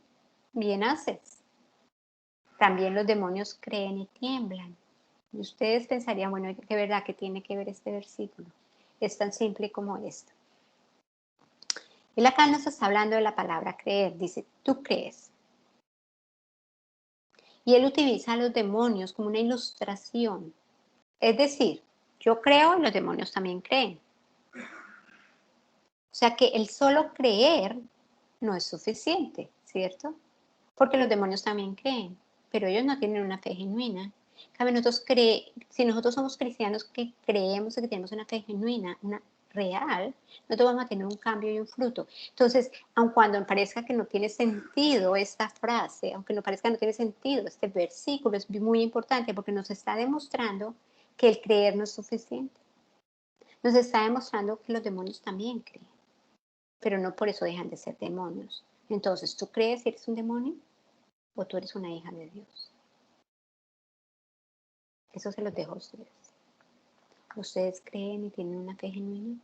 A: Bien haces. También los demonios creen y tiemblan. Y ustedes pensarían, bueno, ¿qué verdad que tiene que ver este versículo? Es tan simple como esto. Él acá nos está hablando de la palabra creer. Dice, tú crees. Y él utiliza a los demonios como una ilustración. Es decir, yo creo y los demonios también creen. O sea que el solo creer no es suficiente, ¿cierto? Porque los demonios también creen, pero ellos no tienen una fe genuina. Si nosotros somos cristianos que creemos que tenemos una fe genuina, una real, nosotros vamos a tener un cambio y un fruto. Entonces, aun cuando parezca que no tiene sentido esta frase, aunque no parezca que no tiene sentido este versículo, es muy importante porque nos está demostrando que el creer no es suficiente. Nos está demostrando que los demonios también creen, pero no por eso dejan de ser demonios. Entonces, ¿tú crees que eres un demonio o tú eres una hija de Dios? Eso se los dejo a ustedes. ¿Ustedes creen y tienen una fe genuina?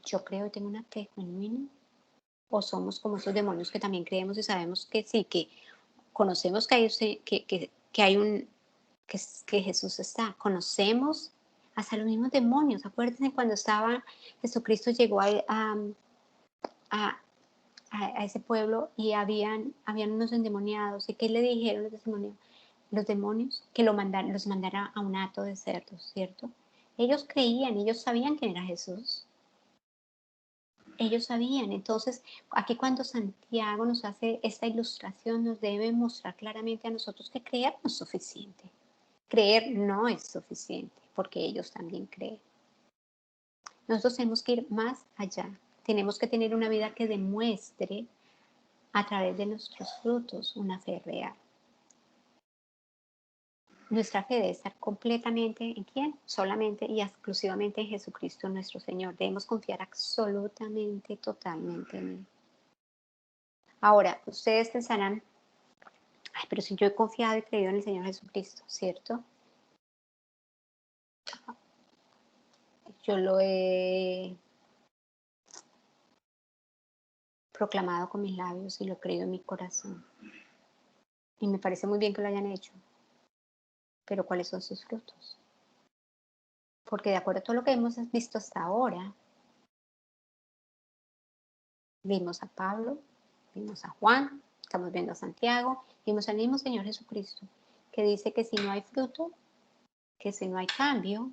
A: Yo creo y tengo una fe genuina. ¿O somos como esos demonios que también creemos y sabemos que sí, que conocemos que hay un, que Jesús está? Conocemos hasta los mismos demonios. Acuérdense cuando estaba Jesucristo llegó a, a ese pueblo y habían unos endemoniados. ¿Y qué le dijeron los demonios? Los demonios que los mandara a un hato de cerdos, ¿cierto? Ellos creían, ellos sabían quién era Jesús. Ellos sabían. Entonces, aquí cuando Santiago nos hace esta ilustración, nos debe mostrar claramente a nosotros que creer no es suficiente. Creer no es suficiente, porque ellos también creen. Nosotros tenemos que ir más allá. Tenemos que tener una vida que demuestre a través de nuestros frutos una fe real. Nuestra fe debe estar completamente ¿en quién? Solamente y exclusivamente en Jesucristo nuestro Señor. Debemos confiar absolutamente, totalmente en Él. Ahora, ustedes pensarán, ay, pero si yo he confiado y creído en el Señor Jesucristo, ¿cierto? Yo lo he, proclamado con mis labios y lo he creído en mi corazón. Y me parece muy bien que lo hayan hecho, pero ¿cuáles son sus frutos? Porque de acuerdo a todo lo que hemos visto hasta ahora, vimos a Pablo, vimos a Juan, estamos viendo a Santiago, vimos al mismo Señor Jesucristo, que dice que si no hay fruto, que si no hay cambio,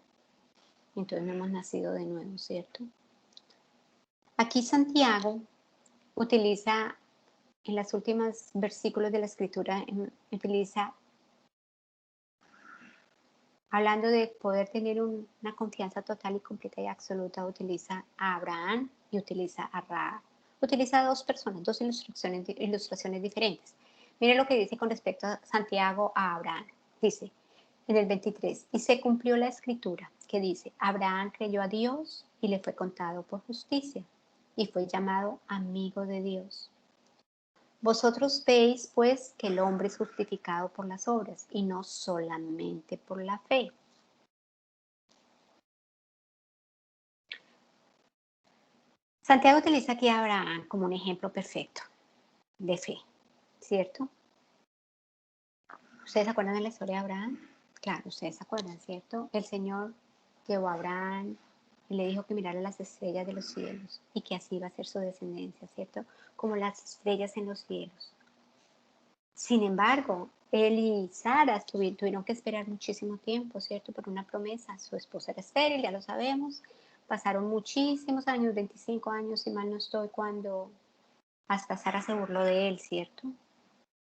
A: entonces no hemos nacido de nuevo, ¿cierto? Aquí Santiago utiliza, en los últimos versículos de la Escritura, utiliza, hablando de poder tener una confianza total y completa y absoluta, utiliza a Abraham y utiliza a Rahab. Utiliza a dos personas, dos ilustraciones diferentes. Mire lo que dice con respecto a Santiago a Abraham. Dice en el 23, y se cumplió la escritura que dice, Abraham creyó a Dios y le fue contado por justicia y fue llamado amigo de Dios. Vosotros veis, pues, que el hombre es justificado por las obras y no solamente por la fe. Santiago utiliza aquí a Abraham como un ejemplo perfecto de fe, ¿cierto? ¿Ustedes se acuerdan de la historia de Abraham? Claro, ustedes se acuerdan, ¿cierto? El Señor llevó a Abraham y le dijo que mirara las estrellas de los cielos y que así iba a ser su descendencia, ¿cierto? Como las estrellas en los cielos. Sin embargo, él y Sara tuvieron que esperar muchísimo tiempo, ¿cierto? Por una promesa. Su esposa era estéril, ya lo sabemos. Pasaron muchísimos años, 25 años, si mal no estoy, cuando hasta Sara se burló de él, ¿cierto?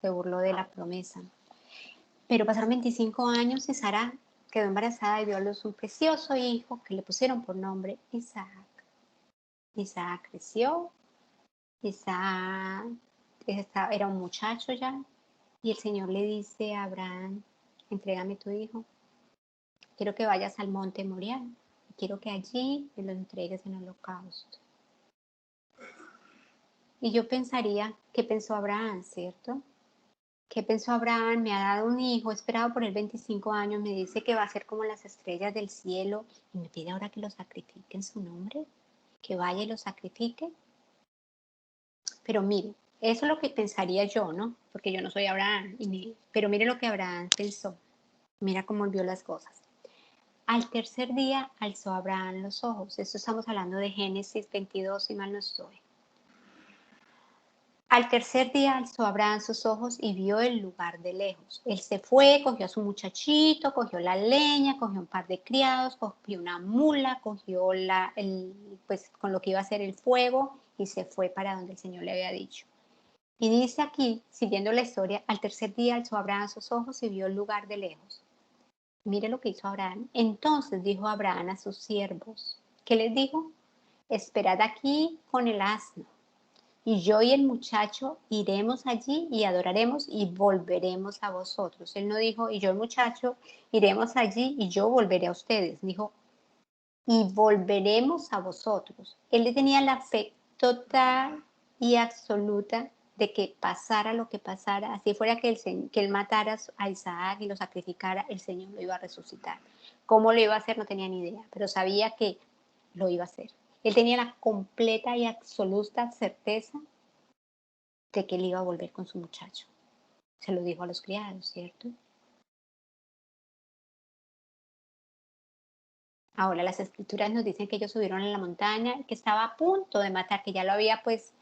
A: Se burló de la promesa. Pero pasaron 25 años y Sara quedó embarazada y dio a luz un precioso hijo que le pusieron por nombre Isaac. Isaac creció, Isaac era un muchacho ya, y el Señor le dice a Abraham, entrégame tu hijo, quiero que vayas al monte Moriah, y quiero que allí me lo entregues en holocausto. Y yo pensaría, ¿qué pensó Abraham, cierto? ¿Qué pensó Abraham? Me ha dado un hijo, esperado por él 25 años, me dice que va a ser como las estrellas del cielo y me pide ahora que lo sacrifique en su nombre, que vaya y lo sacrifique. Pero mire, eso es lo que pensaría yo, ¿no? Porque yo no soy Abraham, pero mire lo que Abraham pensó. Mira cómo vio las cosas. Al tercer día alzó Abraham los ojos. Esto estamos hablando de Génesis 22, si mal no estoy. Al tercer día alzó Abraham sus ojos y vio el lugar de lejos. Él se fue, cogió a su muchachito, cogió la leña, cogió un par de criados, cogió una mula, cogió pues con lo que iba a hacer el fuego y se fue para donde el Señor le había dicho. Y dice aquí, siguiendo la historia, al tercer día alzó Abraham sus ojos y vio el lugar de lejos. Mire lo que hizo Abraham. Entonces dijo Abraham a sus siervos, ¿qué les dijo? Esperad aquí con el asno, y yo y el muchacho iremos allí y adoraremos y volveremos a vosotros. Él no dijo, y yo y el muchacho iremos allí y yo volveré a ustedes. Dijo, y volveremos a vosotros. Él le tenía la fe total y absoluta de que pasara lo que pasara, así fuera que él matara a Isaac y lo sacrificara, el Señor lo iba a resucitar. ¿Cómo lo iba a hacer? No tenía ni idea, pero sabía que lo iba a hacer. Él tenía la completa y absoluta certeza de que él iba a volver con su muchacho. Se lo dijo a los criados, ¿cierto? Ahora las escrituras nos dicen que ellos subieron a la montaña, que estaba a punto de matar, que ya lo había pues,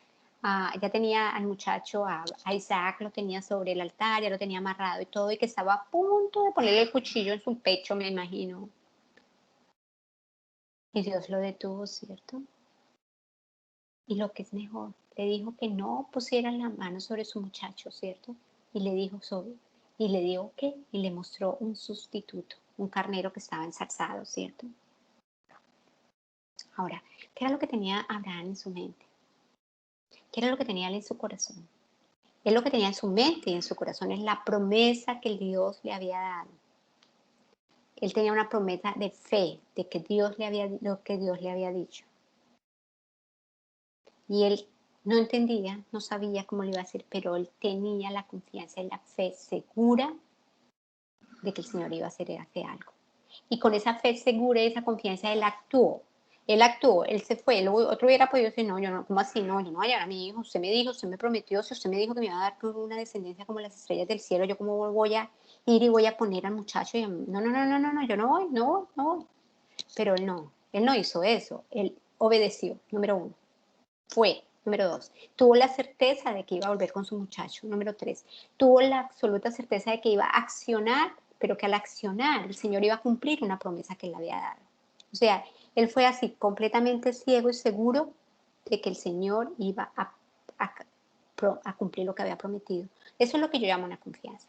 A: ya tenía al muchacho, a Isaac lo tenía sobre el altar, ya lo tenía amarrado y todo, y que estaba a punto de ponerle el cuchillo en su pecho, me imagino. Y Dios lo detuvo, ¿cierto? Y lo que es mejor, le dijo que no pusiera la mano sobre su muchacho, ¿cierto? Y le dijo y le dio qué, y le mostró un sustituto, un carnero que estaba enzarzado, ¿cierto? Ahora, ¿qué era lo que tenía Abraham en su mente? ¿Qué era lo que tenía él en su corazón? Él lo que tenía en su mente y en su corazón es la promesa que Dios le había dado. Él tenía una promesa de fe, de que lo que Dios le había dicho. Y él no entendía, no sabía cómo le iba a hacer, pero él tenía la confianza y la fe segura de que el Señor iba a hacer algo. Y con esa fe segura y esa confianza él actuó. Él actuó, él se fue, el otro hubiera podido decir, no, yo no, ¿cómo así? No, yo no voy a llevar a mi hijo, usted me dijo, usted me prometió, si usted me dijo que me iba a dar una descendencia como las estrellas del cielo, yo cómo voy a ir y voy a poner al muchacho y no, no, no, no, no, no, yo no voy, no voy, no voy. Pero él no hizo eso, él obedeció, número uno, fue, número dos, tuvo la certeza de que iba a volver con su muchacho, número tres, tuvo la absoluta certeza de que iba a accionar, pero que al accionar el Señor iba a cumplir una promesa que él le había dado. O sea, él fue así completamente ciego y seguro de que el Señor iba a, a cumplir lo que había prometido. Eso es lo que yo llamo una confianza.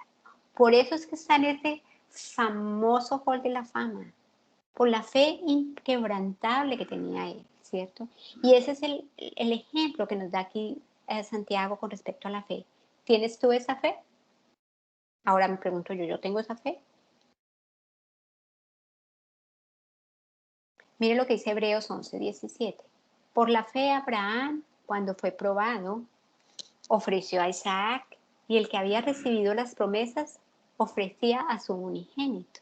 A: Por eso es que está en ese famoso hall de la fama, por la fe inquebrantable que tenía él, ¿cierto? Y ese es el ejemplo que nos da aquí Santiago con respecto a la fe. ¿Tienes tú esa fe? Ahora me pregunto yo tengo esa fe. Mire lo que dice Hebreos 11:17. Por la fe Abraham, cuando fue probado, ofreció a Isaac, y el que había recibido las promesas ofrecía a su unigénito,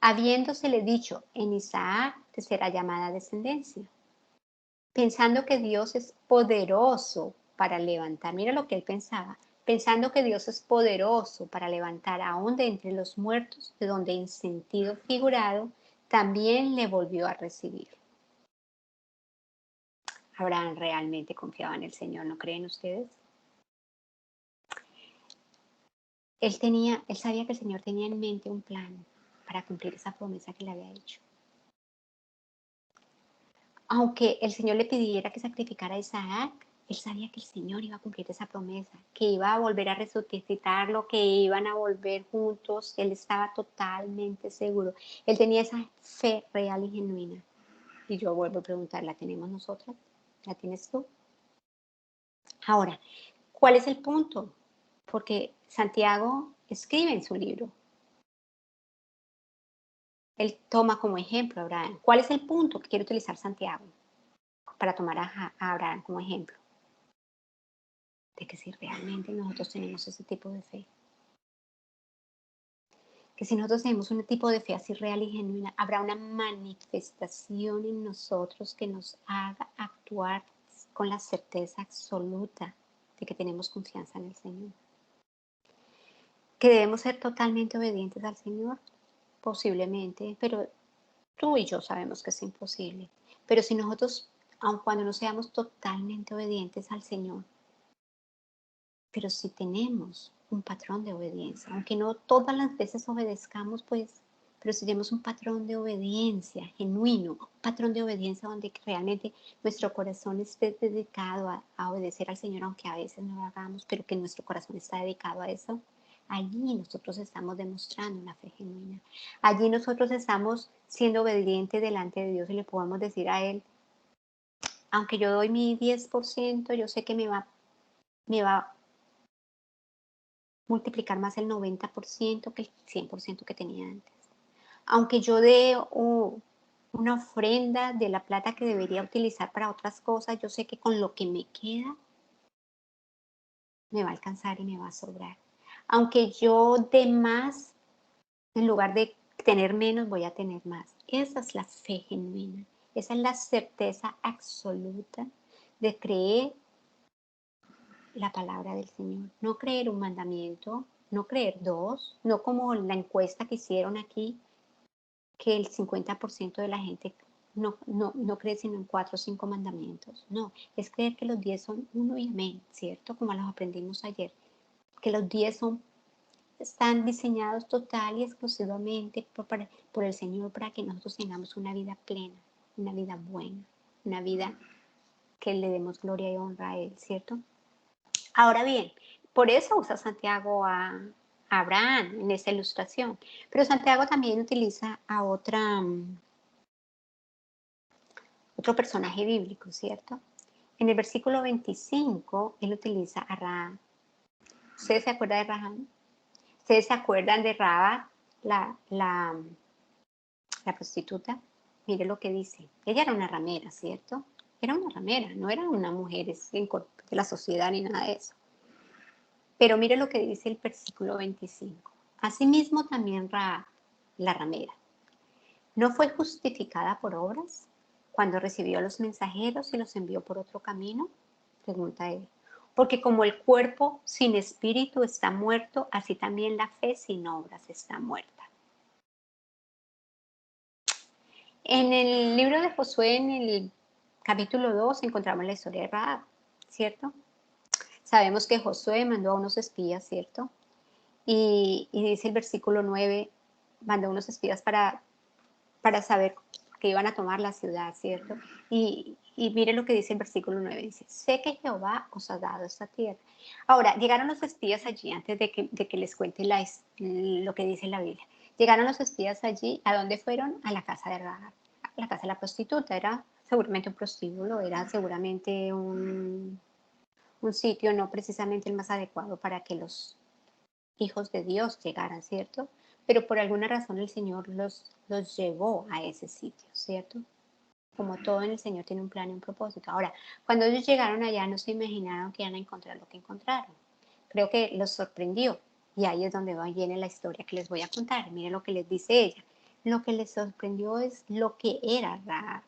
A: habiéndosele dicho, en Isaac te será llamada descendencia, pensando que Dios es poderoso para levantar. Mira lo que él pensaba, pensando que Dios es poderoso para levantar aún de entre los muertos, de donde en sentido figurado también le volvió a recibir. Abraham realmente confiaba en el Señor, ¿no creen ustedes? Él sabía que el Señor tenía en mente un plan para cumplir esa promesa que le había hecho. Aunque el Señor le pidiera que sacrificara a Isaac, él sabía que el Señor iba a cumplir esa promesa, que iba a volver a resucitarlo, que iban a volver juntos. Él estaba totalmente seguro. Él tenía esa fe real y genuina. Y yo vuelvo a preguntar, ¿la tenemos nosotras? ¿La tienes tú? Ahora, ¿cuál es el punto? Porque Santiago escribe en su libro. Él toma como ejemplo a Abraham. ¿Cuál es el punto que quiere utilizar Santiago para tomar a Abraham como ejemplo? De que si realmente nosotros tenemos ese tipo de fe, que si nosotros tenemos un tipo de fe así real y genuina, habrá una manifestación en nosotros que nos haga actuar con la certeza absoluta de que tenemos confianza en el Señor. Que debemos ser totalmente obedientes al Señor, posiblemente, pero tú y yo sabemos que es imposible. Pero si nosotros, aun cuando no seamos totalmente obedientes al Señor, pero si tenemos un patrón de obediencia, aunque no todas las veces obedezcamos, pues, pero si tenemos un patrón de obediencia genuino, un patrón de obediencia donde realmente nuestro corazón esté dedicado a obedecer al Señor, aunque a veces no lo hagamos, pero que nuestro corazón está dedicado a eso, allí nosotros estamos demostrando una fe genuina. Allí nosotros estamos siendo obedientes delante de Dios y le podemos decir a Él, aunque yo doy mi 10%, yo sé que me va multiplicar más el 90% que el 100% que tenía antes. Aunque yo dé una ofrenda de la plata que debería utilizar para otras cosas, yo sé que con lo que me queda me va a alcanzar y me va a sobrar. Aunque yo dé más, en lugar de tener menos, voy a tener más. Esa es la fe genuina. Esa es la certeza absoluta de creer la palabra del Señor. No creer un mandamiento, no creer dos, no como la encuesta que hicieron aquí, que el 50% de la gente no cree sino en 4 o 5 mandamientos. No, es creer que los 10 son uno y amén, ¿cierto? Como los aprendimos ayer. Que los 10 están diseñados total y exclusivamente por el Señor para que nosotros tengamos una vida plena, una vida buena, una vida que le demos gloria y honra a Él, ¿cierto? Ahora bien, por eso usa Santiago a Abraham en esta ilustración, pero Santiago también utiliza a otro personaje bíblico, ¿cierto? En el versículo 25, él utiliza a Rahab. ¿Ustedes se acuerdan de Rahab? ¿Ustedes se acuerdan de Rahab, la prostituta? Mire lo que dice. Ella era una ramera, ¿cierto? Era una ramera, no era una mujer de la sociedad ni nada de eso. Pero mire lo que dice el versículo 25. Asimismo también Rahab, la ramera, ¿No fue justificada por obras cuando recibió a los mensajeros y los envió por otro camino? Pregunta él. Porque como el cuerpo sin espíritu está muerto, así también la fe sin obras está muerta. En el libro de Josué, en el capítulo 2, encontramos la historia de Rahab, ¿cierto? Sabemos que Josué mandó a unos espías, ¿cierto? Y dice el versículo 9, mandó unos espías para saber que iban a tomar la ciudad, ¿cierto? Y mire lo que dice el versículo 9, dice, sé que Jehová os ha dado esta tierra. Ahora, llegaron los espías allí, antes de que les cuente lo que dice la Biblia. Llegaron los espías allí, ¿a dónde fueron? A la casa de Rahab, a la casa de la prostituta, era seguramente un prostíbulo, era seguramente un sitio no precisamente el más adecuado para que los hijos de Dios llegaran, ¿cierto? Pero por alguna razón el Señor los llevó a ese sitio, ¿cierto? Como todo en el Señor tiene un plan y un propósito. Ahora, cuando ellos llegaron allá no se imaginaron que iban a encontrar lo que encontraron. Creo que los sorprendió. Y ahí es donde viene la historia que les voy a contar. Miren lo que les dice ella. Lo que les sorprendió es lo que era Rahab.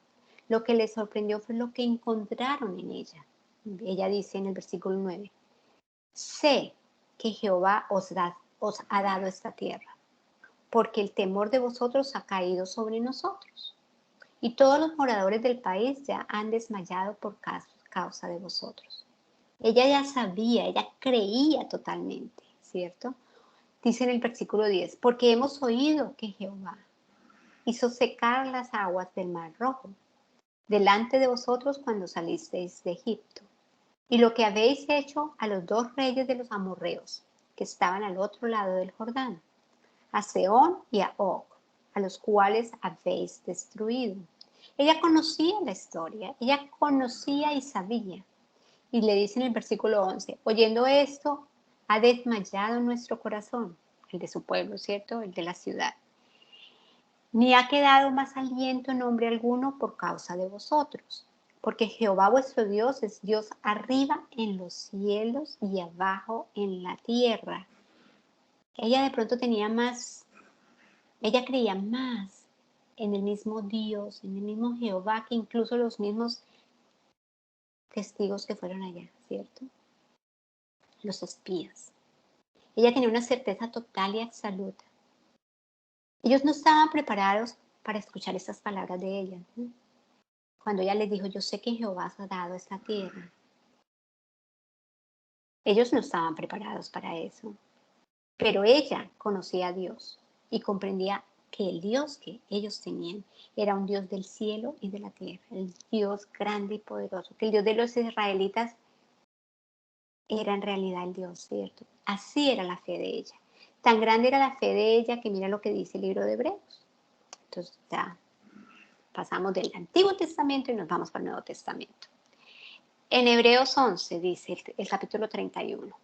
A: Lo que les sorprendió fue lo que encontraron en ella. Ella dice en el versículo 9, sé que Jehová os ha dado esta tierra, porque el temor de vosotros ha caído sobre nosotros. Y todos los moradores del país ya han desmayado por causa de vosotros. Ella ya sabía, ella creía totalmente, ¿cierto? Dice en el versículo 10, porque hemos oído que Jehová hizo secar las aguas del Mar Rojo delante de vosotros cuando salisteis de Egipto, y lo que habéis hecho a los dos reyes de los amorreos que estaban al otro lado del Jordán, a Sehón y a Og, a los cuales habéis destruido. Ella conocía la historia, ella conocía y sabía. Y le dice en el versículo 11, oyendo esto, ha desmayado nuestro corazón, el de su pueblo, ¿cierto? El de la ciudad. Ni ha quedado más aliento en hombre alguno por causa de vosotros, porque Jehová vuestro Dios es Dios arriba en los cielos y abajo en la tierra. Ella de pronto tenía más, ella creía más en el mismo Dios, en el mismo Jehová, que incluso los mismos testigos que fueron allá, ¿cierto? Los espías. Ella tenía una certeza total y absoluta. Ellos no estaban preparados para escuchar esas palabras de ella, ¿no? Cuando ella les dijo, yo sé que Jehová os ha dado esta tierra. Ellos no estaban preparados para eso, pero ella conocía a Dios y comprendía que el Dios que ellos tenían era un Dios del cielo y de la tierra, el Dios grande y poderoso, que el Dios de los israelitas era en realidad el Dios, ¿cierto? Así era la fe de ella. Tan grande era la fe de ella que mira lo que dice el libro de Hebreos. Entonces ya pasamos del Antiguo Testamento y nos vamos para el Nuevo Testamento. En Hebreos 11 dice el capítulo 31.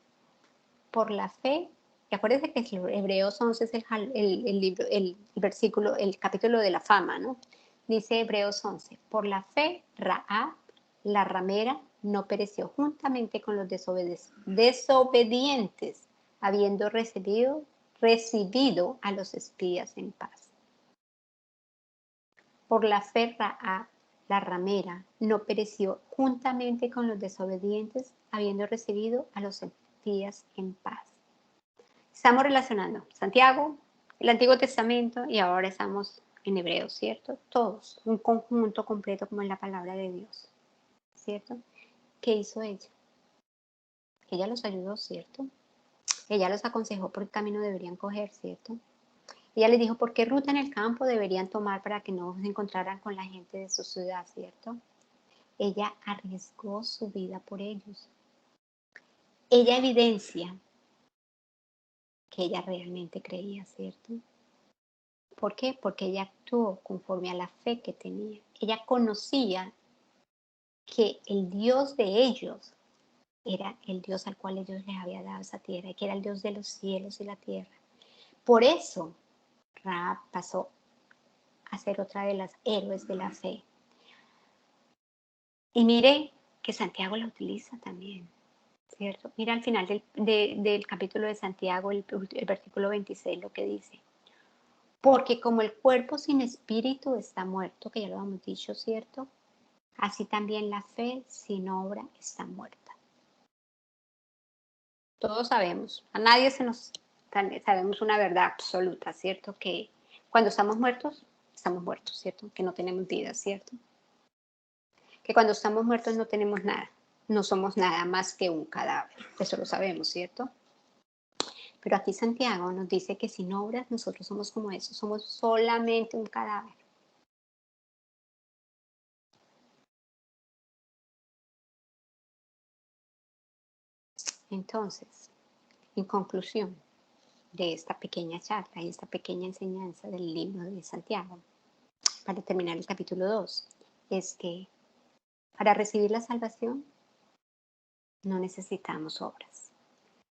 A: Por la fe, y acuérdense que Hebreos 11 es el libro, el versículo, el capítulo de la fama, ¿no? Dice Hebreos 11, por la fe, Rahab, la ramera, no pereció juntamente con los desobedientes, habiendo recibido a los espías en paz. Por la fe, Rahab, la ramera, no pereció juntamente con los desobedientes, habiendo recibido a los espías en paz. Estamos relacionando Santiago, el Antiguo Testamento y ahora estamos en Hebreos, ¿cierto? Todos, un conjunto completo como en la palabra de Dios, ¿cierto? ¿Qué hizo ella? Ella los ayudó, ¿cierto? Ella los aconsejó por qué camino deberían coger, ¿cierto? Ella les dijo por qué ruta en el campo deberían tomar para que no se encontraran con la gente de su ciudad, ¿cierto? Ella arriesgó su vida por ellos. Ella evidencia que ella realmente creía, ¿cierto? ¿Por qué? Porque ella actuó conforme a la fe que tenía. Ella conocía que el Dios de ellos era el Dios al cual ellos les había dado esa tierra, y que era el Dios de los cielos y la tierra. Por eso, Rahab pasó a ser otra de las héroes de la fe. Y mire que Santiago la utiliza también, ¿cierto? Mira al final del capítulo de Santiago, el versículo 26, lo que dice. Porque como el cuerpo sin espíritu está muerto, que ya lo hemos dicho, ¿cierto? Así también la fe sin obra está muerta. Todos sabemos, a nadie se nos sabemos una verdad absoluta, ¿cierto? Que cuando estamos muertos, ¿cierto? Que no tenemos vida, ¿cierto? Que cuando estamos muertos no tenemos nada, no somos nada más que un cadáver, eso lo sabemos, ¿cierto? Pero aquí Santiago nos dice que sin obras nosotros somos como eso, somos solamente un cadáver. Entonces, en conclusión de esta pequeña charla y esta pequeña enseñanza del libro de Santiago, para terminar el capítulo 2, es que para recibir la salvación no necesitamos obras.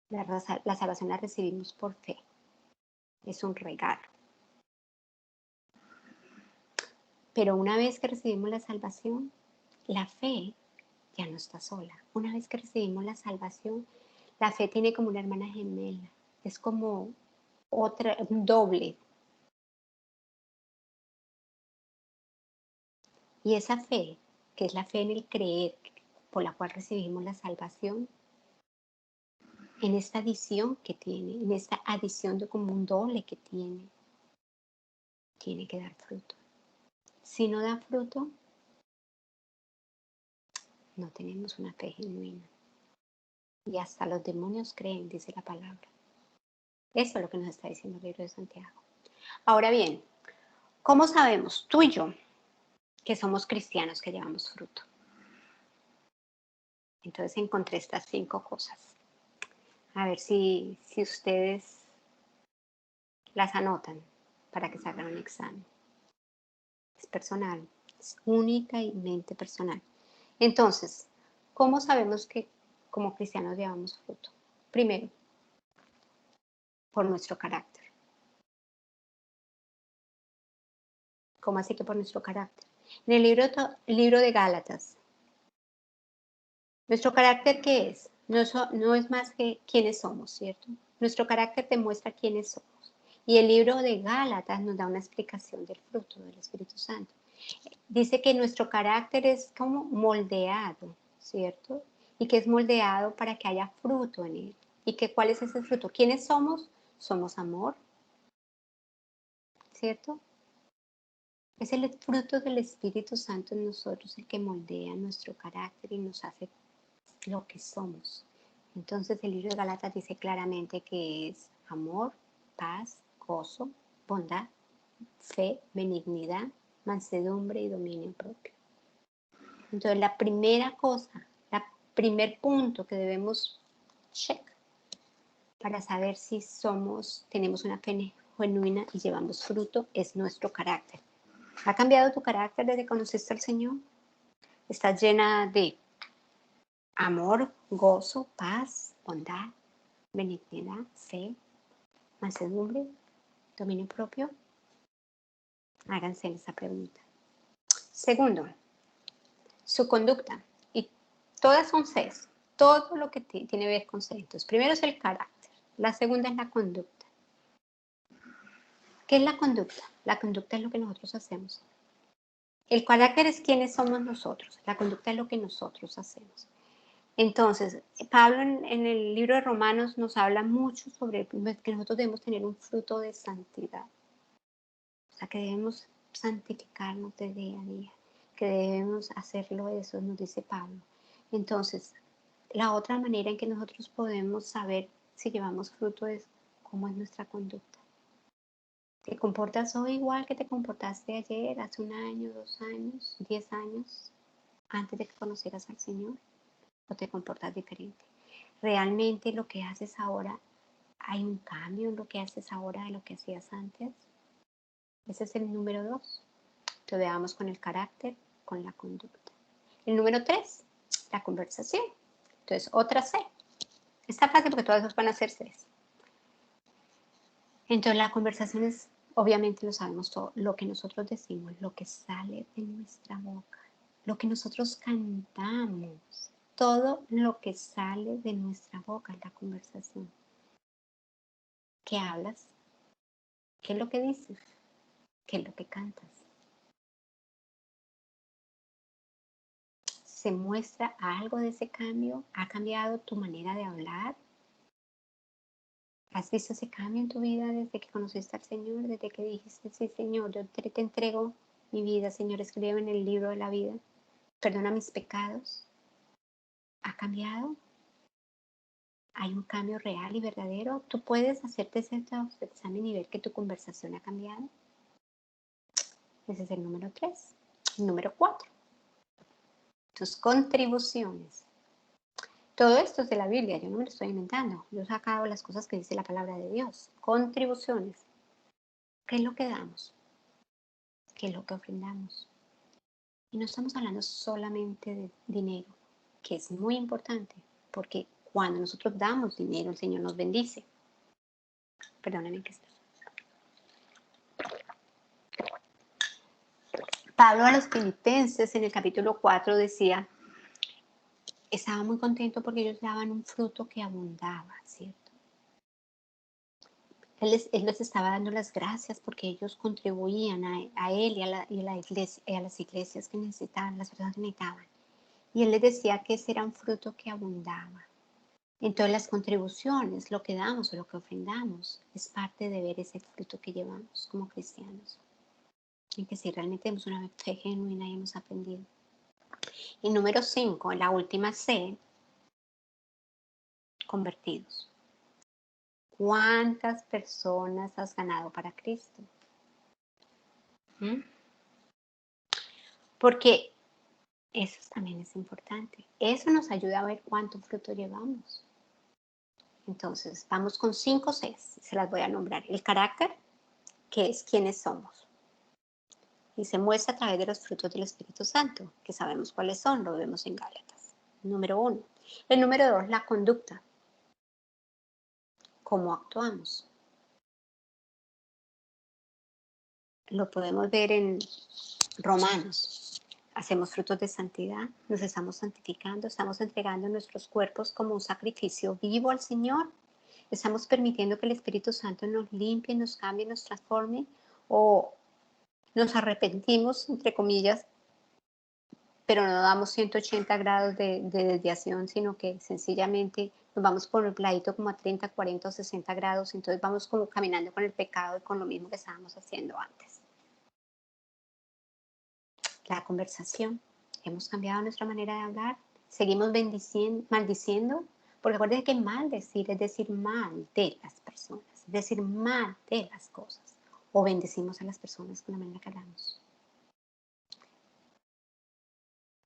A: La salvación la recibimos por fe. Es un regalo. Pero una vez que recibimos la salvación, la fe ya no está sola. Una vez que recibimos la salvación, la fe tiene como una hermana gemela. Es como otra, un doble. Y esa fe, que es la fe en el creer, por la cual recibimos la salvación, en esta adición que tiene, en esta adición de como un doble que tiene que dar fruto. Si no da fruto, no tenemos una fe genuina. Y hasta los demonios creen, dice la palabra. Eso es lo que nos está diciendo el libro de Santiago. Ahora bien, ¿cómo sabemos tú y yo que somos cristianos, que llevamos fruto? Entonces encontré estas 5 cosas. A ver si ustedes las anotan para que salgan un examen. Es personal, es únicamente personal. Entonces, ¿cómo sabemos que como cristianos llevamos fruto? Primero, por nuestro carácter. ¿Cómo así que por nuestro carácter? En el libro de Gálatas, ¿nuestro carácter qué es? No es más que quiénes somos, ¿cierto? Nuestro carácter demuestra quiénes somos. Y el libro de Gálatas nos da una explicación del fruto del Espíritu Santo. Dice que nuestro carácter es como moldeado, ¿cierto? Y que es moldeado para que haya fruto en él. ¿Y que cuál es ese fruto? ¿Quiénes somos? Somos amor, ¿cierto? Es el fruto del Espíritu Santo en nosotros el que moldea nuestro carácter y nos hace lo que somos. Entonces el libro de Galatas dice claramente que es amor, paz, gozo, bondad, fe, benignidad, mansedumbre y dominio propio. Entonces la primera cosa, el primer punto que debemos check para saber si tenemos una fe genuina y llevamos fruto es nuestro carácter. ¿Ha cambiado tu carácter desde que conociste al Señor? ¿Estás llena de amor, gozo, paz, bondad, benignidad, fe, mansedumbre, dominio propio? Háganse esa pregunta. Segundo, su conducta. Y todas son 6. Todo lo que tiene que ver con 6. Entonces, primero es el carácter. La segunda es la conducta. ¿Qué es la conducta? La conducta es lo que nosotros hacemos. El carácter es quiénes somos nosotros. La conducta es lo que nosotros hacemos. Entonces, Pablo en el libro de Romanos nos habla mucho sobre que nosotros debemos tener un fruto de santidad. O sea, que debemos santificarnos de día a día, que debemos hacerlo, eso nos dice Pablo. Entonces, la otra manera en que nosotros podemos saber si llevamos fruto es cómo es nuestra conducta. ¿Te comportas hoy igual que te comportaste ayer, hace un año, 2 años, 10 años, antes de que conocieras al Señor? ¿O te comportas diferente? ¿Realmente lo que haces ahora, hay un cambio en lo que haces ahora de lo que hacías antes? Ese es el número 2. Entonces veamos con el carácter, con la conducta. El número 3, la conversación. Entonces, otra C. Está fácil porque todas van a ser Cs. Entonces, la conversación es, obviamente lo sabemos todo, lo que nosotros decimos, lo que sale de nuestra boca, lo que nosotros cantamos, todo lo que sale de nuestra boca es la conversación. ¿Qué hablas? ¿Qué es lo que dices? ¿Qué es lo que cantas? ¿Se muestra algo de ese cambio? ¿Ha cambiado tu manera de hablar? ¿Has visto ese cambio en tu vida desde que conociste al Señor? Desde que dijiste, sí, Señor, yo te entrego mi vida, Señor, escríbeme en el libro de la vida. Perdona mis pecados. ¿Ha cambiado? ¿Hay un cambio real y verdadero? ¿Tú puedes hacerte ese examen y ver que tu conversación ha cambiado? Ese es el número 3. Número 4. Tus contribuciones. Todo esto es de la Biblia, yo no me lo estoy inventando. Yo he sacado las cosas que dice la palabra de Dios. Contribuciones. ¿Qué es lo que damos? ¿Qué es lo que ofrendamos? Y no estamos hablando solamente de dinero, que es muy importante, porque cuando nosotros damos dinero, el Señor nos bendice. Perdónenme que estoy. Pablo a los Filipenses en el capítulo 4 decía, estaba muy contento porque ellos daban un fruto que abundaba, ¿cierto? Él les estaba dando las gracias porque ellos contribuían a él y a la iglesia, a las iglesias que necesitaban, las personas que necesitaban. Y él les decía que ese era un fruto que abundaba. Entonces las contribuciones, lo que damos o lo que ofrendamos, es parte de ver ese fruto que llevamos como cristianos. Y que si realmente tenemos una fe genuina y hemos aprendido. Y número 5, la última C, convertidos. ¿Cuántas personas has ganado para Cristo? ¿Mm? Porque eso también es importante. Eso nos ayuda a ver cuánto fruto llevamos. Entonces, vamos con 5 Cs. Se las voy a nombrar. El carácter, que es quiénes somos. Y se muestra a través de los frutos del Espíritu Santo, que sabemos cuáles son, lo vemos en Gálatas. Número 1. El número 2, la conducta. ¿Cómo actuamos? Lo podemos ver en Romanos. Hacemos frutos de santidad, nos estamos santificando, estamos entregando nuestros cuerpos como un sacrificio vivo al Señor. Estamos permitiendo que el Espíritu Santo nos limpie, nos cambie, nos transforme, o nos arrepentimos, entre comillas, pero no damos 180 grados de desviación, sino que sencillamente nos vamos por el ladito como a 30, 40 o 60 grados, entonces vamos como caminando con el pecado y con lo mismo que estábamos haciendo antes. La conversación. Hemos cambiado nuestra manera de hablar. Seguimos maldiciendo. Porque acuérdense que maldecir es decir mal de las personas, es decir mal de las cosas. O bendecimos a las personas con la manera que hablamos.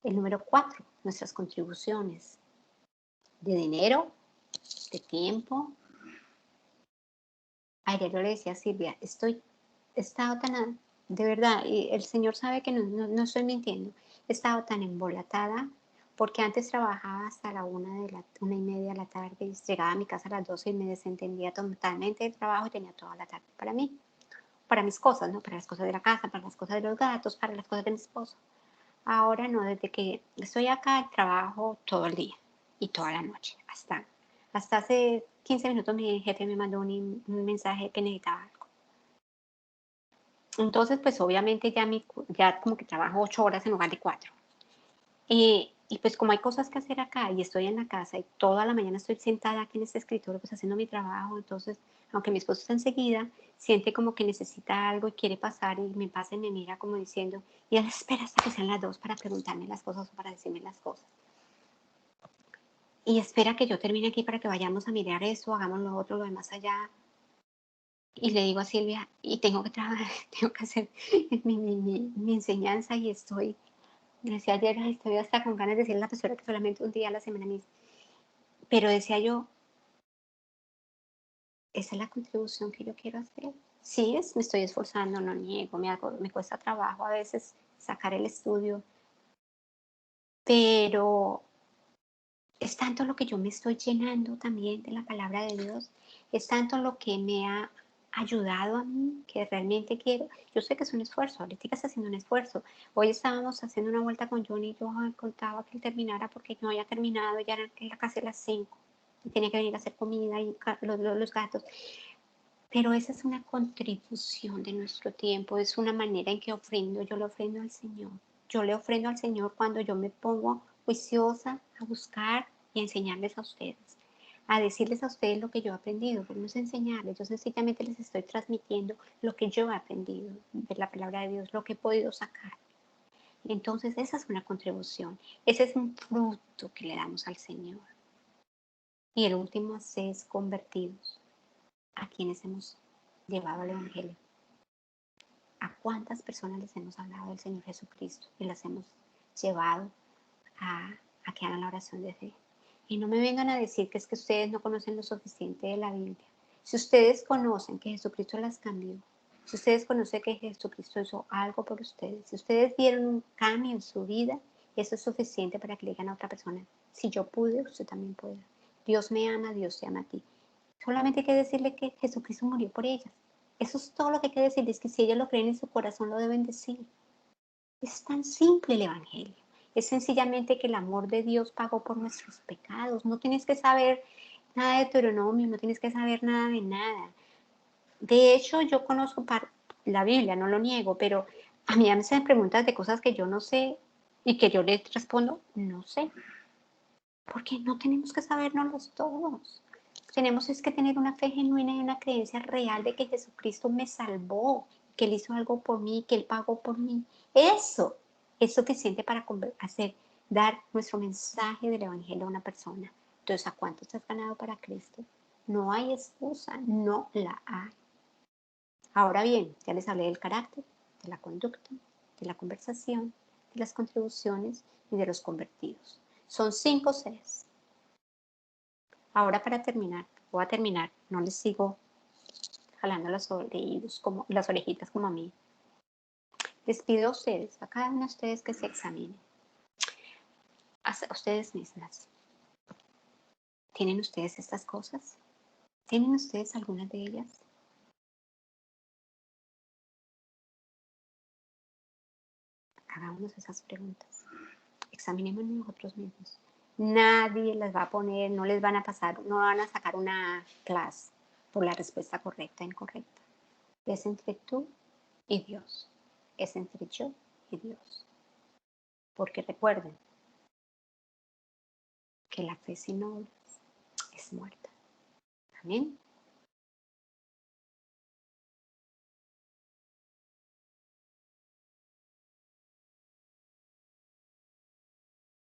A: El número 4, nuestras contribuciones de dinero, de tiempo. Ayer yo le decía a Silvia, he estado tan, de verdad, y el Señor sabe que no estoy mintiendo, he estado tan embolatada porque antes trabajaba hasta la 1:30 de la tarde, y llegaba a mi casa a las 12 y me desentendía totalmente del trabajo y tenía toda la tarde para mí, para mis cosas, ¿no? Para las cosas de la casa, para las cosas de los gatos, para las cosas de mi esposo. Ahora no, desde que estoy acá trabajo todo el día y toda la noche, hasta hace 15 minutos mi jefe me mandó un mensaje que necesitaba algo. Entonces, pues obviamente ya como que trabajo 8 horas en lugar de 4. Y pues como hay cosas que hacer acá y estoy en la casa y toda la mañana estoy sentada aquí en este escritorio pues haciendo mi trabajo, entonces aunque mi esposo está enseguida, siente como que necesita algo y quiere pasar y me pasa y me mira como diciendo, y él espera hasta que sean las 2 para preguntarme las cosas o para decirme las cosas. Y espera que yo termine aquí para que vayamos a mirar eso, hagamos lo otro, lo demás allá. Y le digo a Silvia, y tengo que trabajar, tengo que hacer mi enseñanza y estoy, decía ayer, estoy hasta con ganas de decirle a la profesora que solamente un día a la semana me. Pero decía yo, esa es la contribución que yo quiero hacer. Sí, me estoy esforzando, no niego, me cuesta trabajo a veces sacar el estudio, pero es tanto lo que yo me estoy llenando también de la palabra de Dios, es tanto lo que me ha ayudado a mí, que realmente quiero. Yo sé que es un esfuerzo, ahorita está haciendo un esfuerzo. Hoy estábamos haciendo una vuelta con Johnny y yo contaba que él terminara porque no había terminado, ya era casi las 5 y tenía que venir a hacer comida y los gatos. Pero esa es una contribución de nuestro tiempo, es una manera en que ofrendo, yo le ofrendo al Señor. Yo le ofrendo al Señor cuando yo me pongo juiciosa a buscar y a enseñarles a ustedes, a decirles a ustedes lo que yo he aprendido, pero no es enseñarles, yo sencillamente les estoy transmitiendo lo que yo he aprendido de la palabra de Dios, lo que he podido sacar. Entonces esa es una contribución, ese es un fruto que le damos al Señor. Y el último es convertidos a quienes hemos llevado al Evangelio. ¿A cuántas personas les hemos hablado del Señor Jesucristo y las hemos llevado a que hagan la oración de fe? Y no me vengan a decir que es que ustedes no conocen lo suficiente de la Biblia. Si ustedes conocen que Jesucristo las cambió, si ustedes conocen que Jesucristo hizo algo por ustedes, si ustedes vieron un cambio en su vida, eso es suficiente para que le digan a otra persona, si yo pude, usted también puede. Dios me ama, Dios te ama a ti. Solamente hay que decirle que Jesucristo murió por ellas. Eso es todo lo que hay que decirles, que si ellos lo creen en su corazón lo deben decir. Es tan simple el Evangelio. Es sencillamente que el amor de Dios pagó por nuestros pecados. No tienes que saber nada de Deuteronomio, no tienes que saber nada de nada. De hecho, yo conozco la Biblia, no lo niego, pero a mí me hacen preguntas de cosas que yo no sé y que yo les respondo, no sé. Porque no tenemos que sabernos todos. Tenemos es que tener una fe genuina y una creencia real de que Jesucristo me salvó, que Él hizo algo por mí, que Él pagó por mí. Eso es suficiente para dar nuestro mensaje del Evangelio a una persona. Entonces, ¿a cuántos te has ganado para Cristo? No hay excusa, no la hay. Ahora bien, ya les hablé del carácter, de la conducta, de la conversación, de las contribuciones y de los convertidos. Son 5 Cs. Ahora para terminar, voy a terminar, no les sigo jalando las orejitas como a mí. Les pido a ustedes, a cada uno de ustedes que se examinen. A ustedes mismas. ¿Tienen ustedes estas cosas? ¿Tienen ustedes algunas de ellas? Hagamos esas preguntas. Examinemos nosotros mismos. Nadie las va a poner, no les van a pasar, no van a sacar una clase por la respuesta correcta o incorrecta. Es entre tú y Dios. Es entre yo y Dios. Porque recuerden que la fe sin obras es muerta. Amén.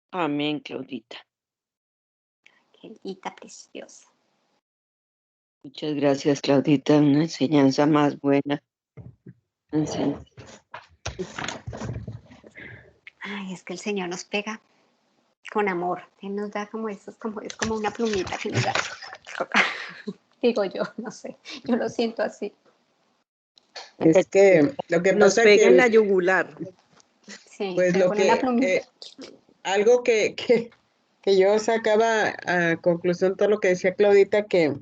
B: Amén, Claudita.
A: Querida preciosa.
B: Muchas gracias, Claudita. Una enseñanza más buena.
A: Ay, es que el Señor nos pega con amor. Él nos da como eso, es como una plumita que nos da. Digo yo, no sé, yo lo siento así.
C: Es que lo que
B: Nos
C: pasa
B: pega en la
C: que,
B: yugular.
A: Sí,
C: pues
A: me
C: lo
A: pone una
C: que,
A: plumita.
C: algo que yo sacaba a conclusión todo lo que decía Claudita, que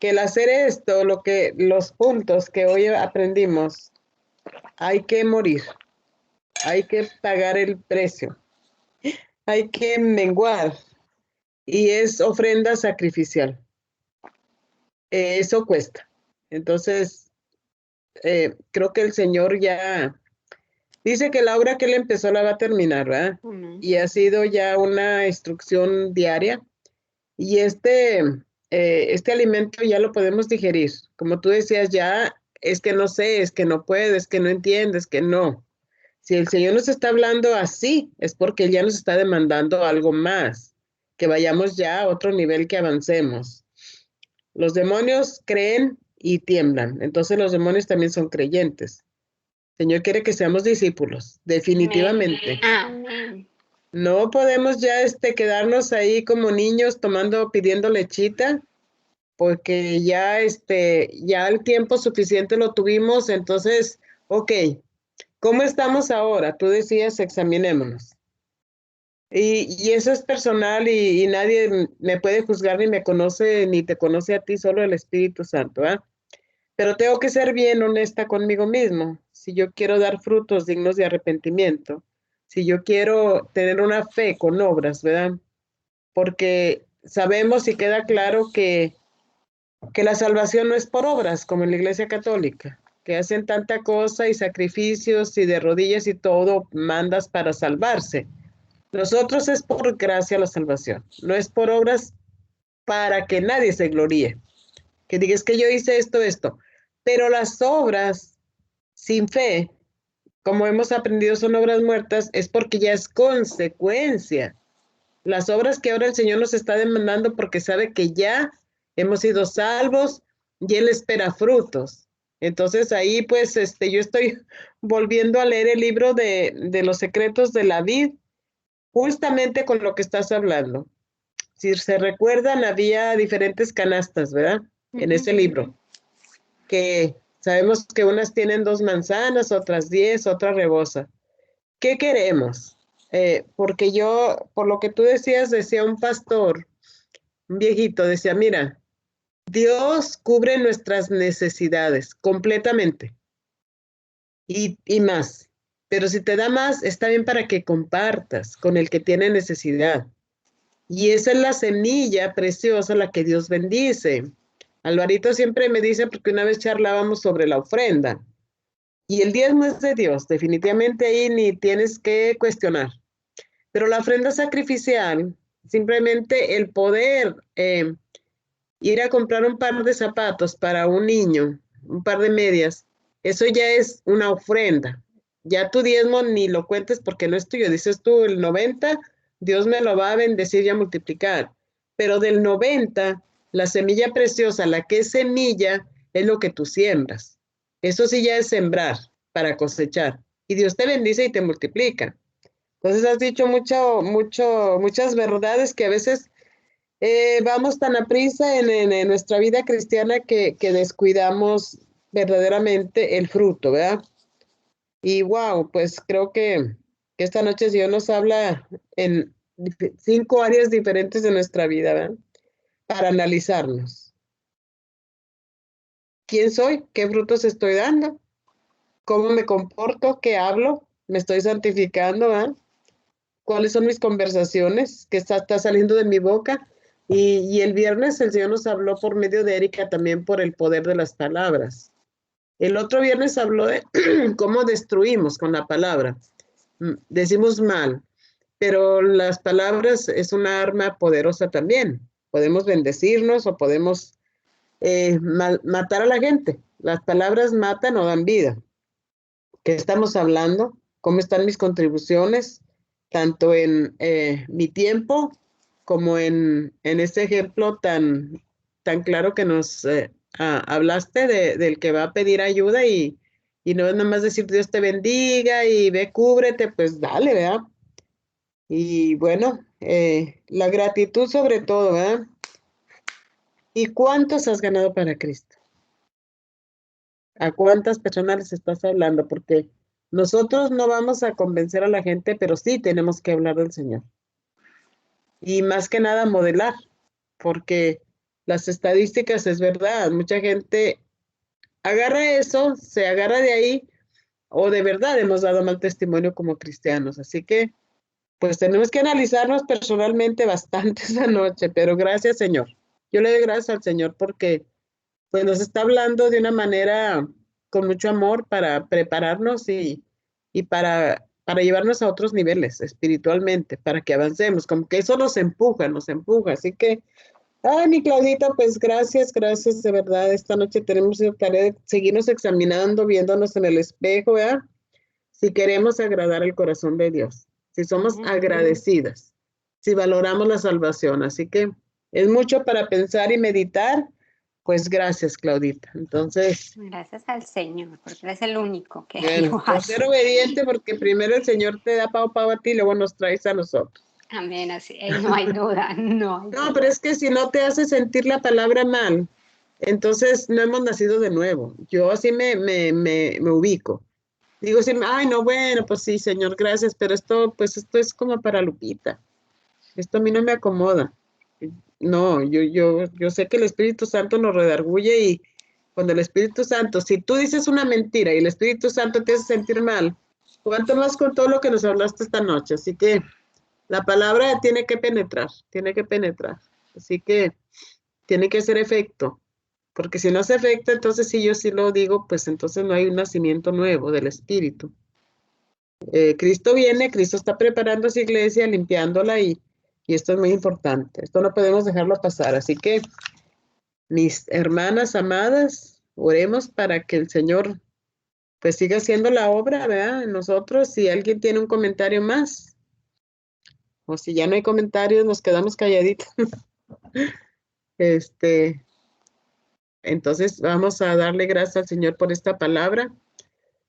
C: el hacer esto, los puntos que hoy aprendimos, hay que morir, hay que pagar el precio, hay que menguar, y es ofrenda sacrificial. Eso cuesta. Entonces, creo que el Señor ya dice que la obra que Él empezó la va a terminar, ¿verdad? Y ha sido ya una instrucción diaria. Y este alimento ya lo podemos digerir. Como tú decías, ya es que no sé, es que no puedo, es que no entiendes, que no. Si el Señor nos está hablando así, es porque Él ya nos está demandando algo más, que vayamos ya a otro nivel, que avancemos. Los demonios creen y tiemblan, entonces los demonios también son creyentes. El Señor quiere que seamos discípulos, definitivamente.
A: Amén.
C: No podemos ya quedarnos ahí como niños pidiendo lechita, porque ya el tiempo suficiente lo tuvimos. Entonces, ok, ¿cómo estamos ahora? Tú decías, examinémonos. Y eso es personal, y nadie me puede juzgar, ni me conoce, ni te conoce a ti, solo el Espíritu Santo, ¿ah? Pero tengo que ser bien honesta conmigo mismo. Si yo quiero dar frutos dignos de arrepentimiento, si yo quiero tener una fe con obras, ¿verdad? Porque sabemos y queda claro que que la salvación no es por obras, como en la Iglesia Católica, que hacen tanta cosa y sacrificios y de rodillas y todo mandas para salvarse. Nosotros es por gracia la salvación, no es por obras para que nadie se gloríe, que digas que yo hice esto, pero las obras sin fe, como hemos aprendido, son obras muertas, es porque ya es consecuencia. Las obras que ahora el Señor nos está demandando porque sabe que ya hemos sido salvos y Él espera frutos. Entonces ahí pues yo estoy volviendo a leer el libro de los secretos de la vid, justamente con lo que estás hablando. Si se recuerdan, había diferentes canastas, ¿verdad? En ese libro, que sabemos que unas tienen 2 manzanas, otras 10, otras rebosa. ¿Qué queremos? Porque yo, por lo que tú decías, decía un pastor, un viejito, decía, mira, Dios cubre nuestras necesidades completamente y más. Pero si te da más, está bien para que compartas con el que tiene necesidad. Y esa es la semilla preciosa la que Dios bendice. Alvarito siempre me dice, porque una vez charlábamos sobre la ofrenda, y el diezmo es de Dios, definitivamente ahí ni tienes que cuestionar. Pero la ofrenda sacrificial, simplemente el poder ir a comprar un par de zapatos para un niño, un par de medias, eso ya es una ofrenda. Ya tu diezmo ni lo cuentes porque no es tuyo. Dices tú, el 90, Dios me lo va a bendecir y a multiplicar. Pero del 90, la semilla preciosa, la que es semilla, es lo que tú siembras. Eso sí ya es sembrar para cosechar. Y Dios te bendice y te multiplica. Entonces has dicho muchas verdades que a veces vamos tan a prisa en nuestra vida cristiana que descuidamos verdaderamente el fruto, ¿verdad? Y wow, pues creo que esta noche Dios nos habla en 5 áreas diferentes de nuestra vida, ¿verdad? Para analizarnos. ¿Quién soy? ¿Qué frutos estoy dando? ¿Cómo me comporto? ¿Qué hablo? ¿Me estoy santificando, ¿verdad? ¿Cuáles son mis conversaciones que está saliendo de mi boca? Y el viernes el Señor nos habló por medio de Erika también por el poder de las palabras. El otro viernes habló de cómo destruimos con la palabra. Decimos mal, pero las palabras es una arma poderosa también. Podemos bendecirnos o podemos matar a la gente. Las palabras matan o dan vida. ¿Qué estamos hablando? ¿Cómo están mis contribuciones? Tanto en mi tiempo como en este ejemplo tan claro que nos hablaste del que va a pedir ayuda y no es nada más decir Dios te bendiga y ve, cúbrete, pues dale, ¿verdad? Y bueno, la gratitud sobre todo, ¿verdad? ¿Y cuántos has ganado para Cristo? ¿A cuántas personas les estás hablando? Porque nosotros no vamos a convencer a la gente, pero sí tenemos que hablar del Señor. Y más que nada modelar, porque las estadísticas es verdad, mucha gente agarra eso, se agarra de ahí, o de verdad hemos dado mal testimonio como cristianos. Así que, pues tenemos que analizarnos personalmente bastante esa noche, pero gracias, Señor. Yo le doy gracias al Señor porque pues nos está hablando de una manera con mucho amor para prepararnos y para llevarnos a otros niveles espiritualmente, para que avancemos, como que eso nos empuja, nos empuja. Así que, ay, mi Claudita, pues gracias de verdad. Esta noche tenemos la tarea de seguirnos examinando, viéndonos en el espejo, ¿verdad? Si queremos agradar el corazón de Dios, si somos agradecidas, si valoramos la salvación. Así que es mucho para pensar y meditar. Pues gracias, Claudita. Entonces,
A: Gracias al Señor, porque Él es el único que
C: bueno,
A: lo
C: por ser
A: hace.
C: obediente, porque primero el Señor te da pao a ti y luego nos traes a nosotros.
A: Amén, así, no hay duda, no hay
C: No,
A: duda.
C: pero es que si no te hace sentir la palabra mal, entonces no hemos nacido de nuevo. Yo así me ubico. Digo, sí, ay, no, bueno, pues sí, Señor, gracias, pero esto es como para Lupita. Esto a mí no me acomoda. No, yo sé que el Espíritu Santo nos redarguye y cuando el Espíritu Santo, si tú dices una mentira y el Espíritu Santo te hace sentir mal, cuánto más con todo lo que nos hablaste esta noche. Así que la palabra tiene que penetrar, tiene que penetrar. Así que tiene que hacer efecto. Porque si no se afecta, entonces si yo sí lo digo, pues entonces no hay un nacimiento nuevo del Espíritu. Cristo viene, Cristo está preparando a su iglesia, limpiándola y esto es muy importante. Esto no podemos dejarlo pasar. Así que, mis hermanas amadas, oremos para que el Señor pues siga haciendo la obra, ¿verdad? En nosotros, si alguien tiene un comentario más, o si ya no hay comentarios, nos quedamos calladitos. Entonces vamos a darle gracias al Señor por esta palabra,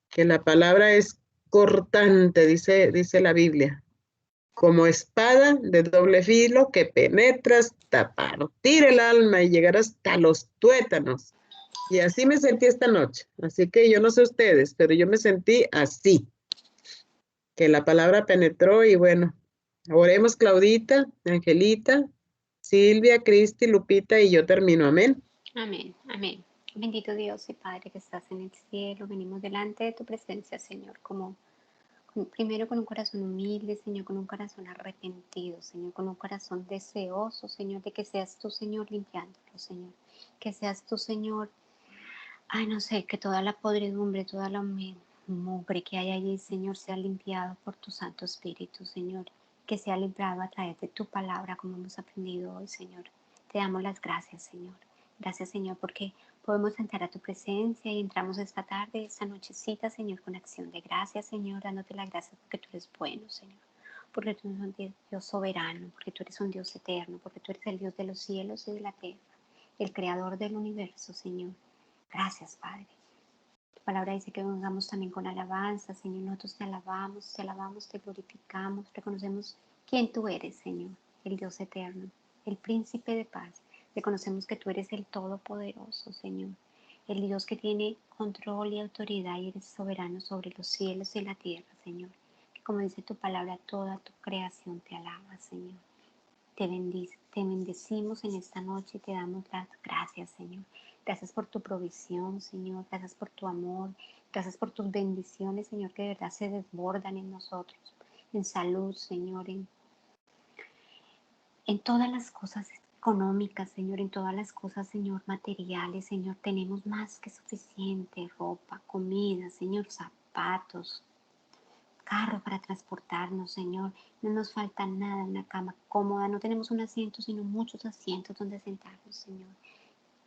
C: que la palabra es cortante, dice la Biblia, como espada de doble filo que penetra hasta partir el alma y llegar hasta los tuétanos. Y así me sentí esta noche. Así que yo no sé ustedes, pero yo me sentí así, que la palabra penetró y bueno, oremos Claudita, Angelita, Silvia, Cristi, Lupita y yo termino. Amén.
A: Amén, amén. Bendito Dios y Padre que estás en el cielo, venimos delante de tu presencia, Señor, primero con un corazón humilde, Señor, con un corazón arrepentido, Señor, con un corazón deseoso, Señor, de que seas tú, Señor, limpiándolo, Señor. Que seas tú, Señor, no sé, que toda la podredumbre, toda la mugre que hay allí, Señor, sea limpiado por tu Santo Espíritu, Señor. Que sea limpiado a través de tu palabra, como hemos aprendido hoy, Señor. Te damos las gracias, Señor. Gracias, Señor, porque podemos entrar a tu presencia y entramos esta tarde, esta nochecita, Señor, con acción de gracias, Señor, dándote las gracias porque tú eres bueno, Señor. Porque tú eres un Dios soberano, porque tú eres un Dios eterno, porque tú eres el Dios de los cielos y de la tierra, el creador del universo, Señor. Gracias, Padre. Tu palabra dice que vengamos también con alabanza, Señor. Nosotros te alabamos, te glorificamos, reconocemos quién tú eres, Señor, el Dios eterno, el príncipe de paz. Reconocemos que tú eres el todopoderoso, Señor, el Dios que tiene control y autoridad y eres soberano sobre los cielos y la tierra, Señor. Que como dice tu palabra, toda tu creación te alaba, Señor. Te bendecimos en esta noche y te damos las gracias, Señor. Gracias por tu provisión, Señor. Gracias por tu amor. Gracias por tus bendiciones, Señor, que de verdad se desbordan en nosotros. En salud, Señor. En todas las cosas económicas, Señor. En todas las cosas, Señor, materiales, Señor. Tenemos más que suficiente. Ropa, comida, Señor, zapatos, carro para transportarnos, Señor. No nos falta nada, una cama cómoda. No tenemos un asiento, sino muchos asientos donde sentarnos, Señor.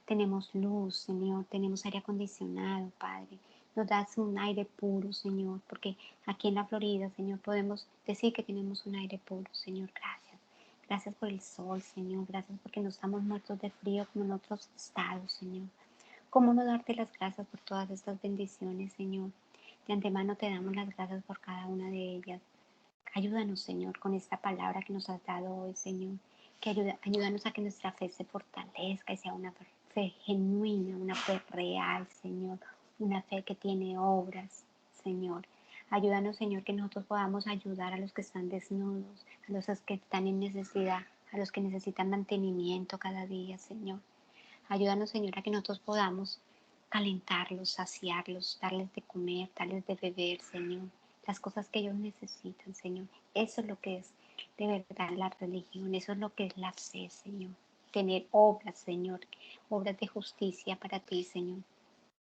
A: Tenemos luz, Señor. Tenemos aire acondicionado, Padre. Nos das un aire puro, Señor, porque aquí en la Florida, Señor, podemos decir que tenemos un aire puro, Señor. Gracias. Gracias por el sol, Señor. Gracias porque no estamos muertos de frío como en otros estados, Señor. ¿Cómo no darte las gracias por todas estas bendiciones, Señor? De antemano te damos las gracias por cada una de ellas. Ayúdanos, Señor, con esta palabra que nos has dado hoy, Señor. Ayúdanos a que nuestra fe se fortalezca y sea una fe genuina, una fe real, Señor. Una fe que tiene obras, Señor. Ayúdanos, Señor, que nosotros podamos ayudar a los que están desnudos, a los que están en necesidad, a los que necesitan mantenimiento cada día, Señor. Ayúdanos, Señor, a que nosotros podamos calentarlos, saciarlos, darles de comer, darles de beber, Señor. Las cosas que ellos necesitan, Señor. Eso es lo que es de verdad la religión. Eso es lo que es la fe, Señor. Tener obras, Señor. Obras de justicia para ti, Señor.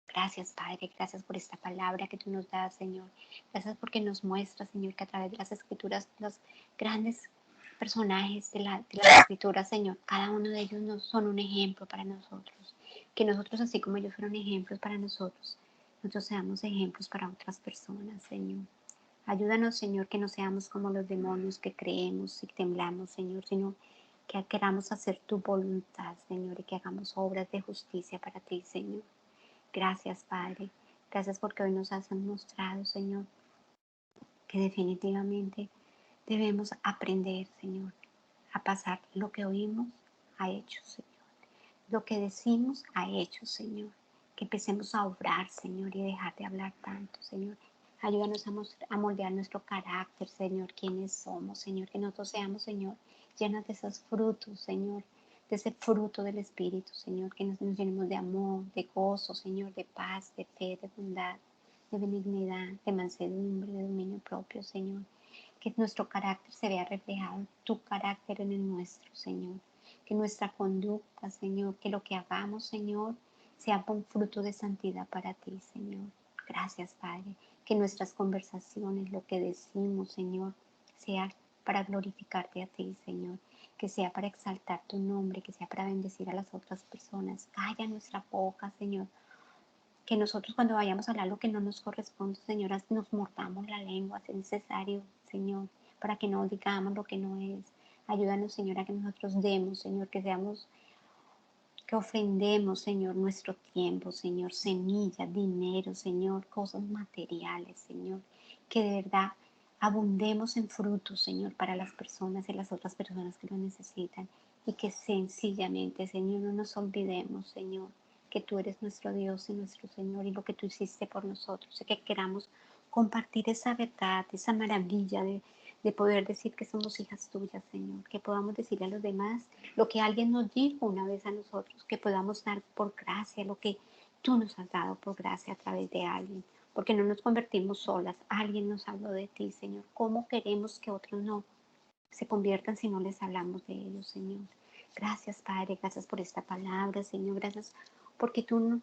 A: Gracias, Padre. Gracias por esta palabra que tú nos das, Señor. Gracias porque nos muestras, Señor, que a través de las escrituras, los grandes personajes de las escrituras, Señor, cada uno de ellos son un ejemplo para nosotros. Que nosotros, así como ellos fueron ejemplos para nosotros seamos ejemplos para otras personas, Señor. Ayúdanos, Señor, que no seamos como los demonios que creemos y temblamos, Señor, sino que queramos hacer tu voluntad, Señor, y que hagamos obras de justicia para ti, Señor. Gracias, Padre. Gracias porque hoy nos has mostrado, Señor, que definitivamente debemos aprender, Señor, a pasar lo que oímos a hechos, Señor. Lo que decimos a hechos, Señor. Que empecemos a obrar, Señor, y dejar de hablar tanto, Señor. Ayúdanos a moldear nuestro carácter, Señor, quiénes somos, Señor. Que nosotros seamos, Señor, llenos de esos frutos, Señor, de ese fruto del Espíritu, Señor. Que nos llenemos de amor, de gozo, Señor, de paz, de fe, de bondad, de benignidad, de mansedumbre, de dominio propio, Señor. Que nuestro carácter se vea reflejado, tu carácter en el nuestro, Señor. Que nuestra conducta, Señor, que lo que hagamos, Señor, sea un fruto de santidad para ti, Señor. Gracias, Padre, que nuestras conversaciones, lo que decimos, Señor, sea para glorificarte a ti, Señor, que sea para exaltar tu nombre, que sea para bendecir a las otras personas. Calla nuestra boca, Señor, que nosotros cuando vayamos a hablar lo que no nos corresponde, Señor, nos mordamos la lengua, si es necesario, Señor, para que no digamos lo que no es. Ayúdanos, Señor, a que nosotros demos, Señor, que ofrendemos, Señor, nuestro tiempo, Señor, semillas, dinero, Señor, cosas materiales, Señor, que de verdad abundemos en frutos, Señor, para las personas y las otras personas que lo necesitan, y que sencillamente, Señor, no nos olvidemos, Señor, que tú eres nuestro Dios y nuestro Señor y lo que tú hiciste por nosotros, y que queramos compartir esa verdad, esa maravilla de poder decir que somos hijas tuyas, Señor, que podamos decirle a los demás lo que alguien nos dijo una vez a nosotros, que podamos dar por gracia lo que tú nos has dado por gracia a través de alguien, porque no nos convertimos solas, alguien nos habló de ti, Señor. ¿Cómo queremos que otros no se conviertan si no les hablamos de ellos, Señor? Gracias, Padre, gracias por esta palabra, Señor, gracias porque tú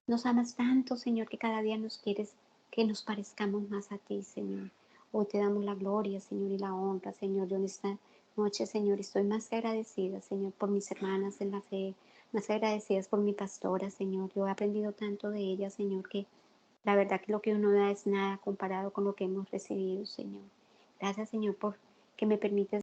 A: nos amas tanto, Señor, que cada día nos quieres que nos parezcamos más a ti, Señor. Hoy te damos la gloria, Señor, y la honra, Señor. Yo en esta noche, Señor, estoy más que agradecida, Señor, por mis hermanas en la fe, más agradecidas por mi pastora, Señor. Yo he aprendido tanto de ella, Señor, que la verdad que lo que uno da es nada comparado con lo que hemos recibido, Señor. Gracias, Señor, por que me permites